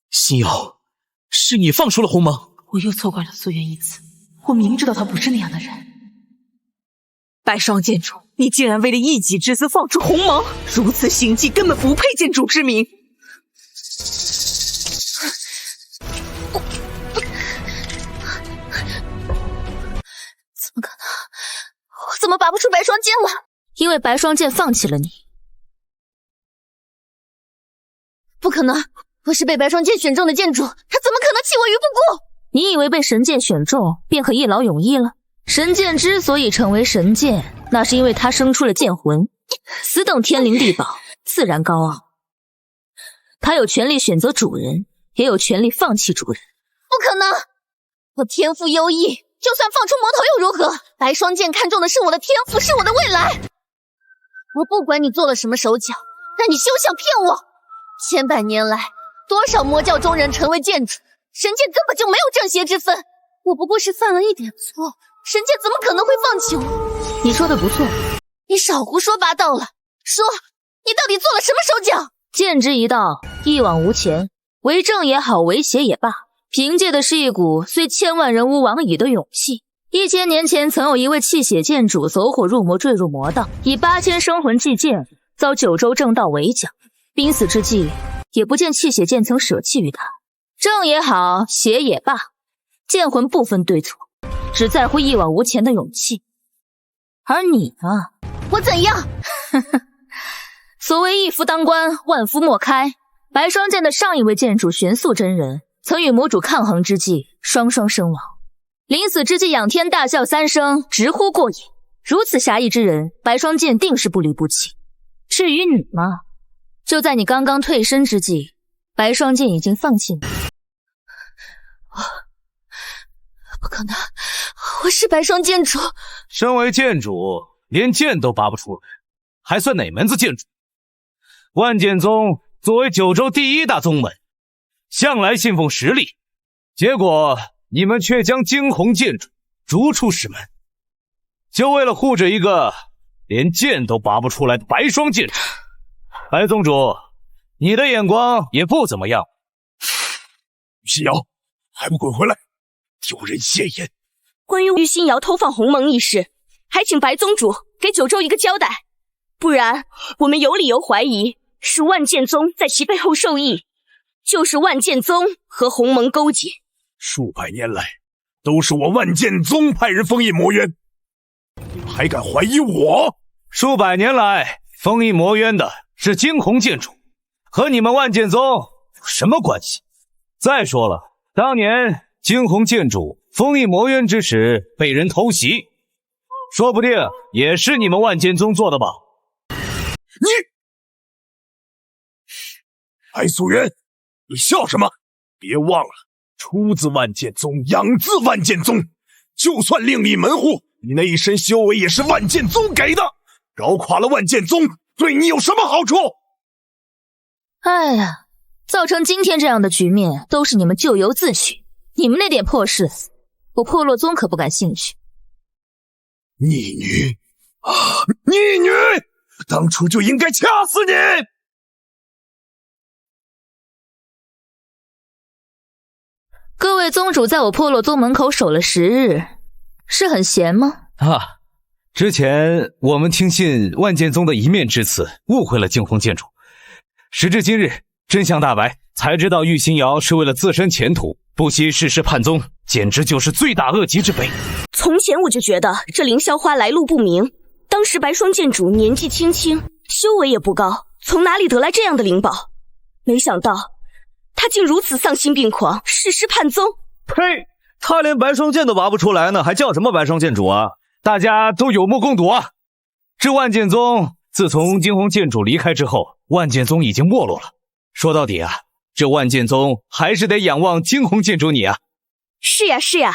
E: 心瑶，是你放出了鸿蒙。
J: 我又错怪了素渊一次，我明知道他不是那样的人。白霜剑主，你竟然为了一己之私放出鸿蒙，如此行迹根本不配剑主之名。
C: 怎么可能？我怎么拔不出白霜剑了？
B: 因为白霜剑放弃了你。
C: 不可能，我是被白霜剑选中的剑主，他怎么可能弃我于不顾？
B: 你以为被神剑选中便可一劳永逸了？神剑之所以成为神剑，那是因为它生出了剑魂，死等天灵地宝，自然高傲。它有权利选择主人，也有权利放弃主人。
C: 不可能！我天赋优异，就算放出魔头又如何？白霜剑看中的是我的天赋，是我的未来。我不管你做了什么手脚，但你休想骗我！千百年来，多少魔教中人成为剑主，神剑根本就没有正邪之分。我不过是犯了一点错，神剑怎么可能会放弃我？
B: 你说的不错，
C: 你少胡说八道了。说，你到底做了什么手脚？
B: 剑之一道，一往无前，为正也好，为邪也罢，凭借的是一股虽千万人吾往矣的勇气。1000年前，曾有一位泣血剑主走火入魔，坠入魔道，以8000生魂祭剑，遭九州正道围剿。濒死之际，也不见泣血剑曾舍弃于他。正也好，邪也罢，剑魂不分对错，只在乎一往无前的勇气。而你呢？
C: 我怎样？
B: 所谓一夫当关，万夫莫开。白霜剑的上一位剑主玄素真人，曾与魔主抗衡之际，双双身亡。临死之际，仰天大笑3声，直呼过瘾。如此侠义之人，白霜剑定是不离不弃。至于你嘛，就在你刚刚退身之际，白霜剑已经放弃你。
C: 不可能，我是白霜剑主。
F: 身为剑主，连剑都拔不出来，还算哪门子剑主？万剑宗作为九州第一大宗门，向来信奉实力，结果你们却将惊鸿剑主逐出师门，就为了护着一个连剑都拔不出来的白霜剑主。白宗主，你的眼光也不怎么样。
G: 西瑶，还不滚回来，丢人现眼！
J: 关于玉心瑶偷放鸿蒙一事，还请白宗主给九州一个交代，不然我们有理由怀疑是万剑宗在其背后授意，就是万剑宗和鸿蒙勾结。
G: 数百年来，都是我万剑宗派人封印魔渊，你们还敢怀疑我？
F: 数百年来，封印魔渊的是惊鸿剑主，和你们万剑宗有什么关系？再说了，当年惊鸿剑主封印魔渊之时被人偷袭，说不定也是你们万剑宗做的吧？
G: 你，白素渊，你笑什么？别忘了，出自万剑宗，养自万剑宗，就算另立门户，你那一身修为也是万剑宗给的，搞垮了万剑宗，对你有什么好处？
B: 哎呀，造成今天这样的局面，都是你们咎由自取。你们那点破事，我破落宗可不感兴趣。
G: 逆女啊，逆女！当初就应该掐死你！
B: 各位宗主在我破落宗门口守了10日，是很闲吗？
F: 之前我们听信万剑宗的一面之词，误会了惊鸿剑主。时至今日，真相大白，才知道玉心瑶是为了自身前途，不惜誓师叛宗，简直就是罪大恶极之辈。
J: 从前我就觉得这凌霄花来路不明，当时白霜剑主年纪轻轻，修为也不高，从哪里得来这样的灵宝？没想到他竟如此丧心病狂，誓师叛宗。
F: 呸！他连白霜剑都拔不出来呢，还叫什么白霜剑主啊？大家都有目共睹啊！这万剑宗自从惊鸿剑主离开之后，万剑宗已经没落了。说到底啊，这万剑宗还是得仰望惊鸿剑主你啊。
J: 是呀是呀，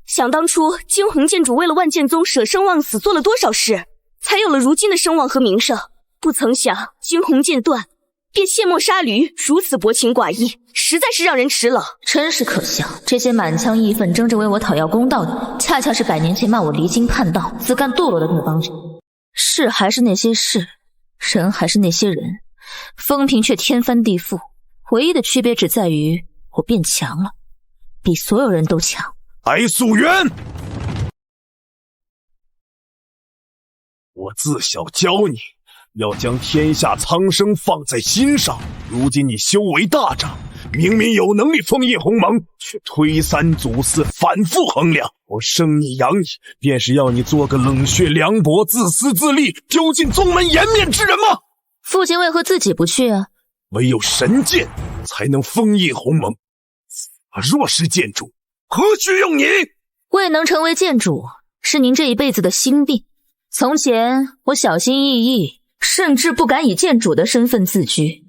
J: 想当初惊鸿剑主为了万剑宗舍生忘死做了多少事，才有了如今的声望和名声。不曾想惊鸿剑断，便卸磨杀驴，如此薄情寡义，实在是让人齿冷。
B: 真是可笑，这些满腔义愤争着为我讨要公道的，恰恰是100年前骂我离经叛道、自甘堕落的那帮人。事还是那些事，人还是那些人，风评却天翻地覆，唯一的区别只在于我变强了，比所有人都强。
G: 白素渊，我自小教你要将天下苍生放在心上，如今你修为大涨，明明有能力封印鸿蒙，却推三阻四，反复衡量。我生你养你，便是要你做个冷血凉薄、自私自利、丢尽宗门颜面之人吗？
B: 父亲为何自己不去啊？
G: 唯有神剑才能封印鸿蒙，若是剑主，何须用你？
B: 未能成为剑主，是您这一辈子的心病。从前我小心翼翼，甚至不敢以剑主的身份自居。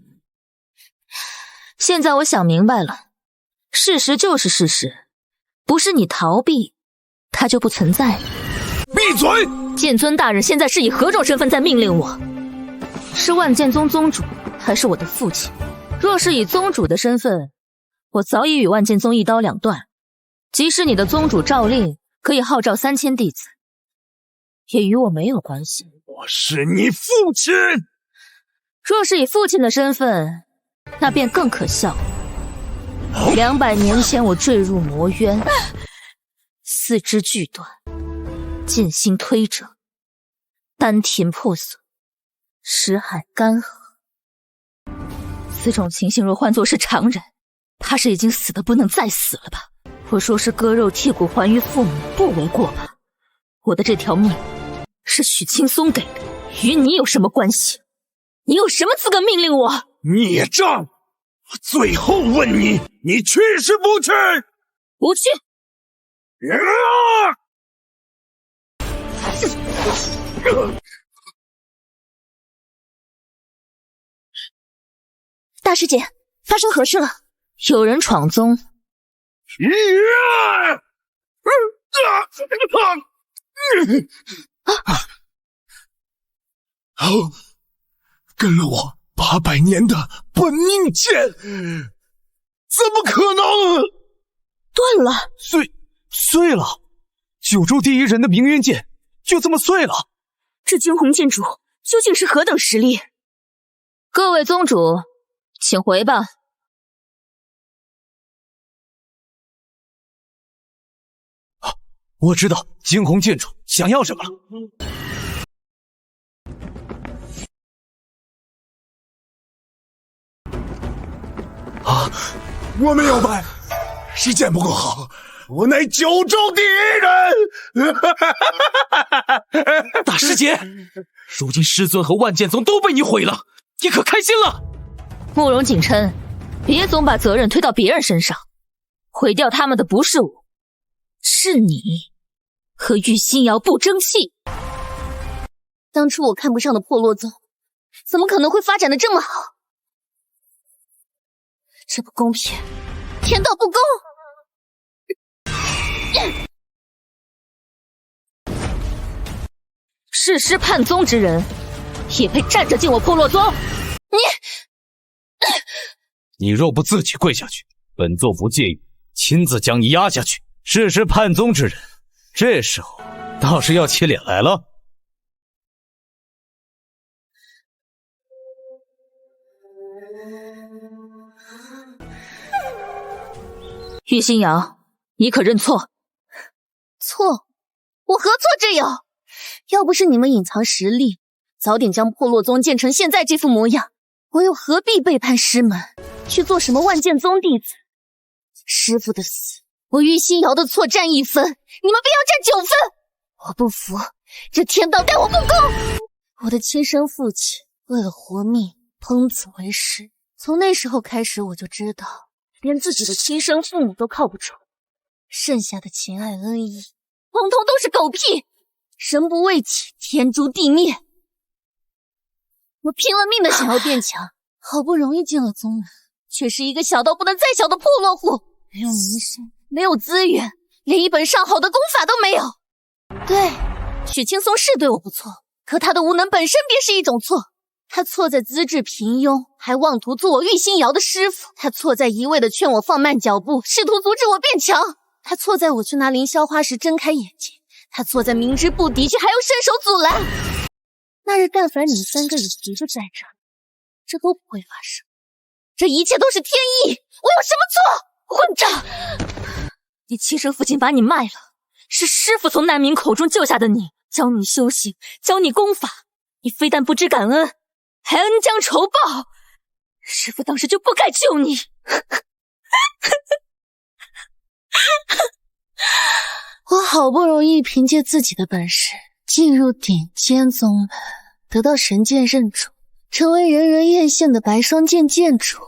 B: 现在我想明白了，事实就是事实，不是你逃避，它就不存在了。
G: 闭嘴！
B: 剑尊大人现在是以何种身份在命令我？是万剑宗宗主，还是我的父亲？若是以宗主的身份，我早已与万剑宗一刀两断。即使你的宗主诏令可以号召3000弟子，也与我没有关系。
G: 我是你父亲。
B: 若是以父亲的身份，那便更可笑。200年前我坠入魔渊，四肢俱断，剑心推折，丹田破损，识海干涸。此种情形若换作是常人，怕是已经死得不能再死了吧？我说是割肉剔骨还于父母，不为过吧？我的这条命是许青松给的，与你有什么关系？你有什么资格命令我？
D: 孽障！我最后问你，你去是不去？
B: 不去。
C: 大师姐，发生何事了？
B: 有人闯宗。
D: 跟了我800年的本命剑，怎么可能？
C: 断了，
E: 碎了！九州第一人的明渊剑就这么碎了！
C: 这惊鸿剑主究竟是何等实力？
B: 各位宗主，请回吧。
E: 我知道惊鸿剑主想要什么了。
D: 我没有败，是剑不够好，我乃九州第一人。
E: 大师姐，如今师尊和万剑宗都被你毁了，你可开心了？
B: 慕容景琛，别总把责任推到别人身上，毁掉他们的不是我，是你和玉心瑶不争气。
C: 当初我看不上的破落宗，怎么可能会发展的这么好？这不公平，天道不公！
B: 弑师叛宗之人，也配站着进我破落宗？
F: 你若不自己跪下去，本座不介意亲自将你压下去。弑师叛宗之人，这时候倒是要起脸来了。
B: 玉心瑶，你可认错？
C: 错？我何错之有？要不是你们隐藏实力，早点将破落宗建成现在这副模样，我又何必背叛师门，去做什么万剑宗弟子？师父的死，我玉心瑶的错占1分，你们必要占9分！我不服，这天道待我不公！我的亲生父亲为了活命，烹子为食，从那时候开始我就知道，连自己的亲生父母都靠不住，剩下的情爱恩义，统统都是狗屁！神不为己，天诛地灭！我拼了命的想要变强，好不容易进了宗门，却是一个小到不能再小的破落户，没有名声，没有资源，连一本上好的功法都没有。对，许青松是对我不错，可他的无能本身便是一种错。他错在资质平庸，还妄图做我玉心瑶的师傅；他错在一味的劝我放慢脚步，试图阻止我变强；他错在我去拿凌霄花时睁开眼睛；他错在明知不敌却还要伸手阻拦。那日但凡你们3个人一个在这，这都不会发生。这一切都是天意，我有什么错？混账！
B: 你亲生父亲把你卖了，是师父从难民口中救下的你，教你修行，教你功法，你非但不知感恩，还恩将仇报。师父当时就不该救你。
C: 我好不容易凭借自己的本事进入顶尖宗门，得到神剑认主，成为人人艳羡的白霜剑剑主，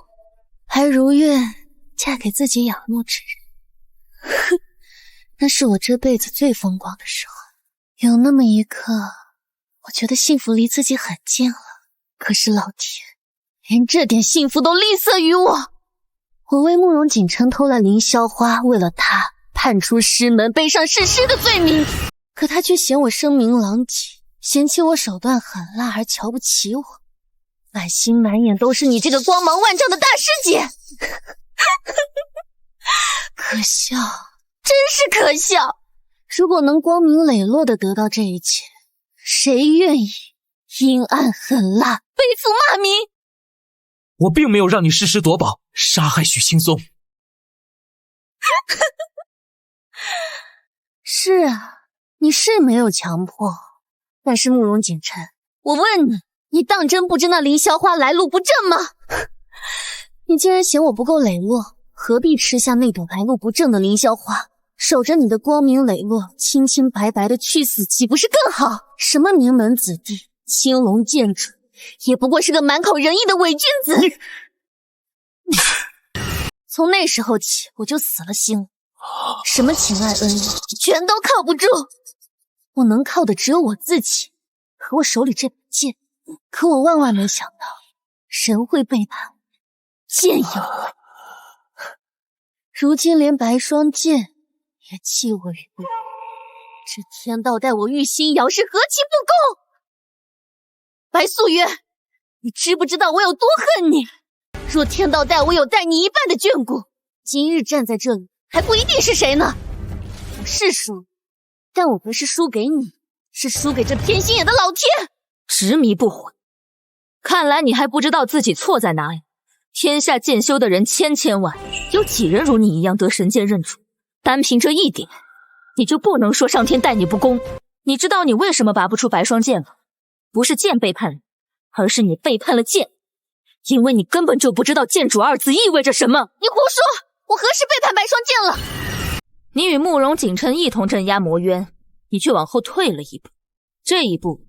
C: 还如愿嫁给自己仰慕之人。哼，那是我这辈子最风光的时候。有那么一刻，我觉得幸福离自己很近了，可是老天连这点幸福都吝啬于我。我为慕容锦琛偷了凌霄花，为了他判出师门，背上弑师的罪名，可他却嫌我声名狼藉，嫌弃我手段狠辣而瞧不起我，满心满眼都是你这个光芒万丈的大师姐。可笑，真是可笑！如果能光明磊落地得到这一切，谁愿意阴暗狠辣，背负骂名？
E: 我并没有让你弑师夺宝，杀害许青松，
C: 是啊，你是没有强迫，但是慕容锦晨，我问你，你当真不知那凌霄花来路不正吗？你既然嫌我不够磊落，何必吃下那朵来路不正的凌霄花，守着你的光明磊落，清清白白的去死，岂不是更好？什么名门子弟，青龙剑主，也不过是个满口仁义的伪君子。从那时候起，我就死了心了，什么情爱恩义，全都靠不住。我能靠的只有我自己和我手里这把剑。可我万万没想到，人会背叛我，剑也会。如今连白霜剑也弃我于不顾，这天道待我玉心瑶是何其不公！白素月，你知不知道我有多恨你？若天道待我有待你一半的眷顾，今日站在这里还不一定是谁呢。我是输，但我不是输给你，是输给这偏心眼的老天。
B: 执迷不悔，看来你还不知道自己错在哪里。天下剑修的人千千万，有几人如你一样得神剑认主？单凭这一点，你就不能说上天待你不公？你知道你为什么拔不出白霜剑吗？不是剑背叛你，而是你背叛了剑，因为你根本就不知道剑主二字意味着什么。
C: 你胡说，我何时背叛白霜剑了？
B: 你与慕容锦琛一同镇压魔渊，你却往后退了一步，这一步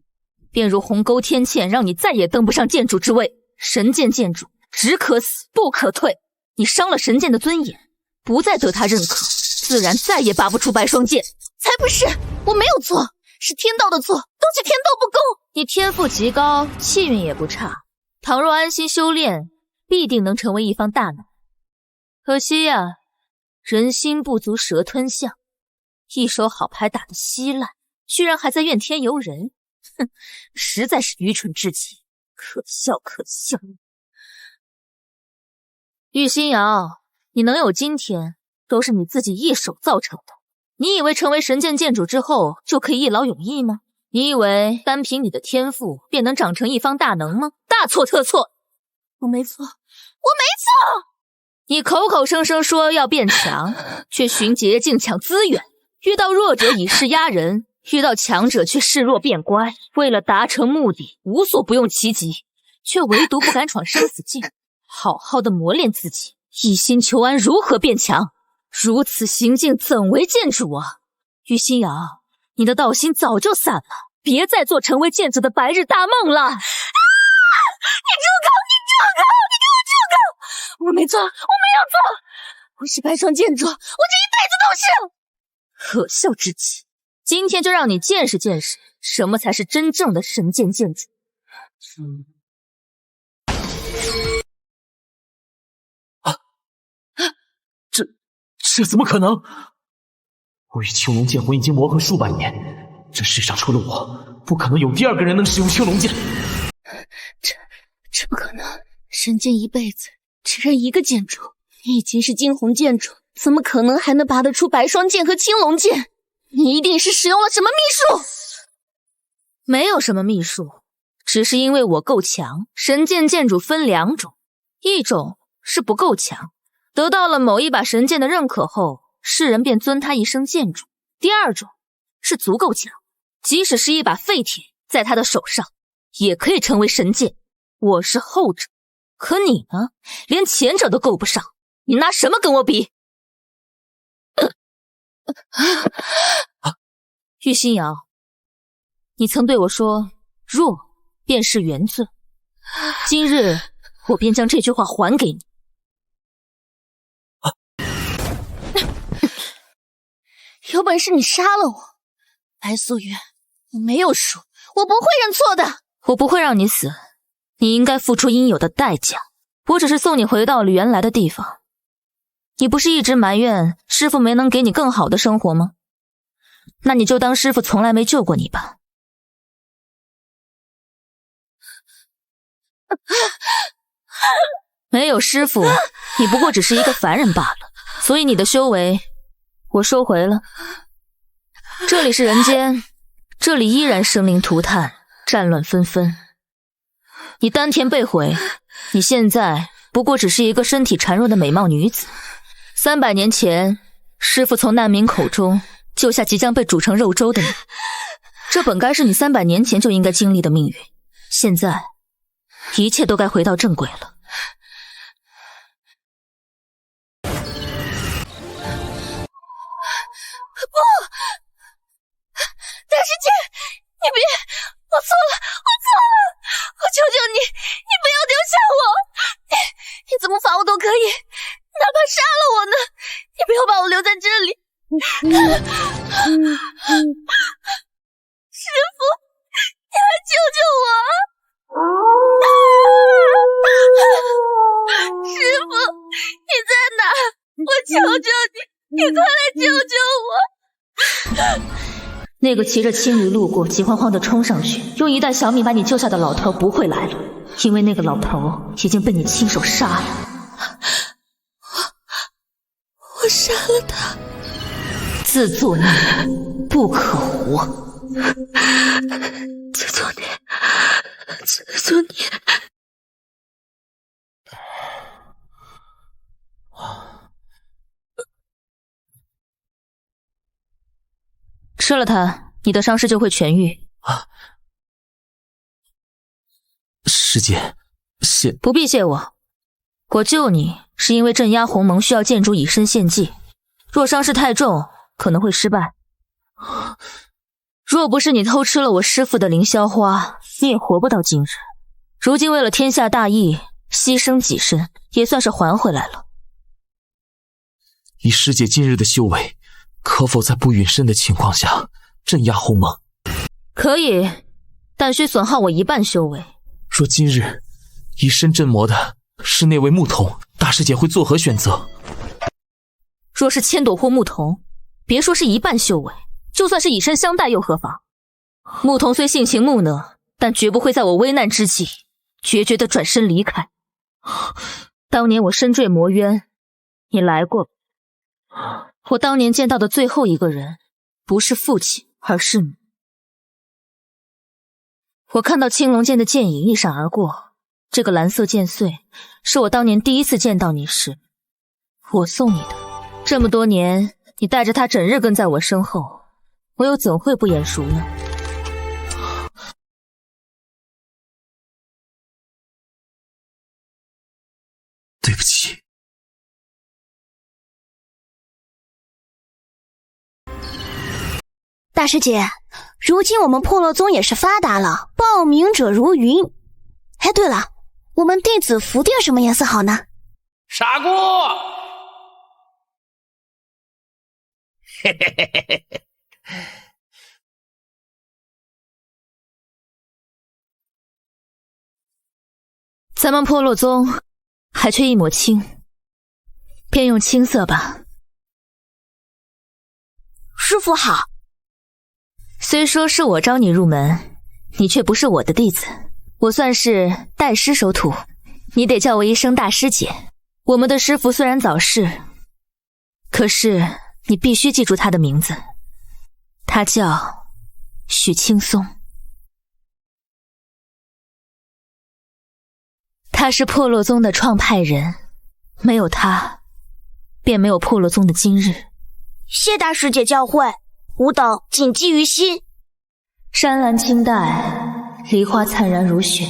B: 便如鸿沟天堑，让你再也登不上剑主之位。神剑剑主只可死不可退，你伤了神剑的尊严，不再得他认可，自然再也拔不出白霜剑。
C: 才不是，我没有错，是天道的错，都是天道不公。
B: 你天赋极高，气运也不差，倘若安心修炼，必定能成为一方大能。可惜呀，人心不足蛇吞象，一手好牌打得稀烂，居然还在怨天尤人，哼，实在是愚蠢至极，可笑可笑。玉心瑶，你能有今天，都是你自己一手造成的。你以为成为神剑剑主之后就可以一劳永逸吗？你以为单凭你的天赋便能长成一方大能吗？大错特错！
C: 我没错，我没错！
B: 你口口声声说要变强，却寻捷径抢资源，遇到弱者以势压人，遇到强者却示弱变乖。为了达成目的，无所不用其极，却唯独不敢闯生死境，好好的磨练自己，一心求安，如何变强？如此行径怎为剑主啊？玉心瑶，你的道心早就散了，别再做成为剑主的白日大梦了！啊！
C: 你住口！你给我住口！我没错，我没有错，我是白霜剑主，我这一辈子都是。
B: 可笑之极！今天就让你见识见识，什么才是真正的神剑剑主。
E: 这怎么可能？我与青龙剑魂已经磨合数百年，这世上除了我，不可能有第二个人能使用青龙剑。
C: 这不可能！神剑一辈子只认一个剑主，你已经是惊鸿剑主，怎么可能还能拔得出白霜剑和青龙剑？你一定是使用了什么秘术。
B: 没有什么秘术，只是因为我够强。神剑剑主分两种，一种是不够强，得到了某一把神剑的认可后，世人便尊他一声剑主；第二种是足够强，即使是一把废铁在他的手上，也可以成为神剑。我是后者，可你呢？连前者都够不上，你拿什么跟我比？玉心瑶，你曾对我说，弱便是原罪，今日我便将这句话还给你。
C: 有本事你杀了我，白素月，我没有输，我不会认错的。
B: 我不会让你死，你应该付出应有的代价。我只是送你回到了原来的地方。你不是一直埋怨师父没能给你更好的生活吗？那你就当师父从来没救过你吧。没有师父，你不过只是一个凡人罢了，所以你的修为我收回了。这里是人间，这里依然生灵涂炭，战乱纷纷。你丹田被毁，你现在不过只是一个身体孱弱的美貌女子。300年前，师父从难民口中救下即将被煮成肉粥的你。这本该是你300年前就应该经历的命运，现在一切都该回到正轨了。
C: 不，大师姐，你别，我错了，我求求你，你不要丢下我，你怎么罚我都可以，哪怕杀了我呢，你不要把我留在这里。师父，你来救救我！师父，你在哪？我求求你，你快来救救我！
B: 那个骑着青驴路过，急慌慌地冲上去，用一袋小米把你救下的老头不会来了，因为那个老头已经被你亲手杀了。
C: 我杀了他。
B: 自作孽不，不可活！
C: 求求你，求求你！
B: 吃了它，你的伤势就会痊愈。
E: 师姐，
B: 不必谢我。我救你是因为镇压鸿蒙需要剑主以身献祭，若伤势太重，可能会失败。若不是你偷吃了我师父的凌霄花，你也活不到今日。如今为了天下大义，牺牲己身，也算是还回来了。
E: 以师姐今日的修为，可否在不陨身的情况下镇压鸿蒙？
B: 可以，但需损耗我1半修为。
E: 若今日以身镇魔的是那位牧童，大师姐会作何选择？
B: 若是千朵或牧童，别说是1半修为，就算是以身相待又何妨？牧童虽性情木讷，但绝不会在我危难之际决绝地转身离开。当年我身坠魔渊，你来过。我当年见到的最后一个人，不是父亲，而是你。我看到青龙剑的剑影一闪而过，这个蓝色剑穗是我当年第一次见到你时我送你的。这么多年，你带着它整日跟在我身后，我又怎会不眼熟呢？
E: 对不起。
C: 大师姐，如今我们破落宗也是发达了，报名者如云。哎，对了，我们弟子服定什么颜色好呢？
I: 傻姑，嘿嘿嘿嘿嘿。
B: 咱们破落宗还缺一抹青，便用青色吧。
C: 师父好。
B: 虽说是我招你入门，你却不是我的弟子，我算是代师收徒，你得叫我一声大师姐。我们的师父虽然早逝，可是你必须记住他的名字，他叫许青松。他是破落宗的创派人，没有他，便没有破落宗的今日。
C: 谢大师姐教诲，吾等谨记于心。
B: 山岚清黛，梨花灿然如雪。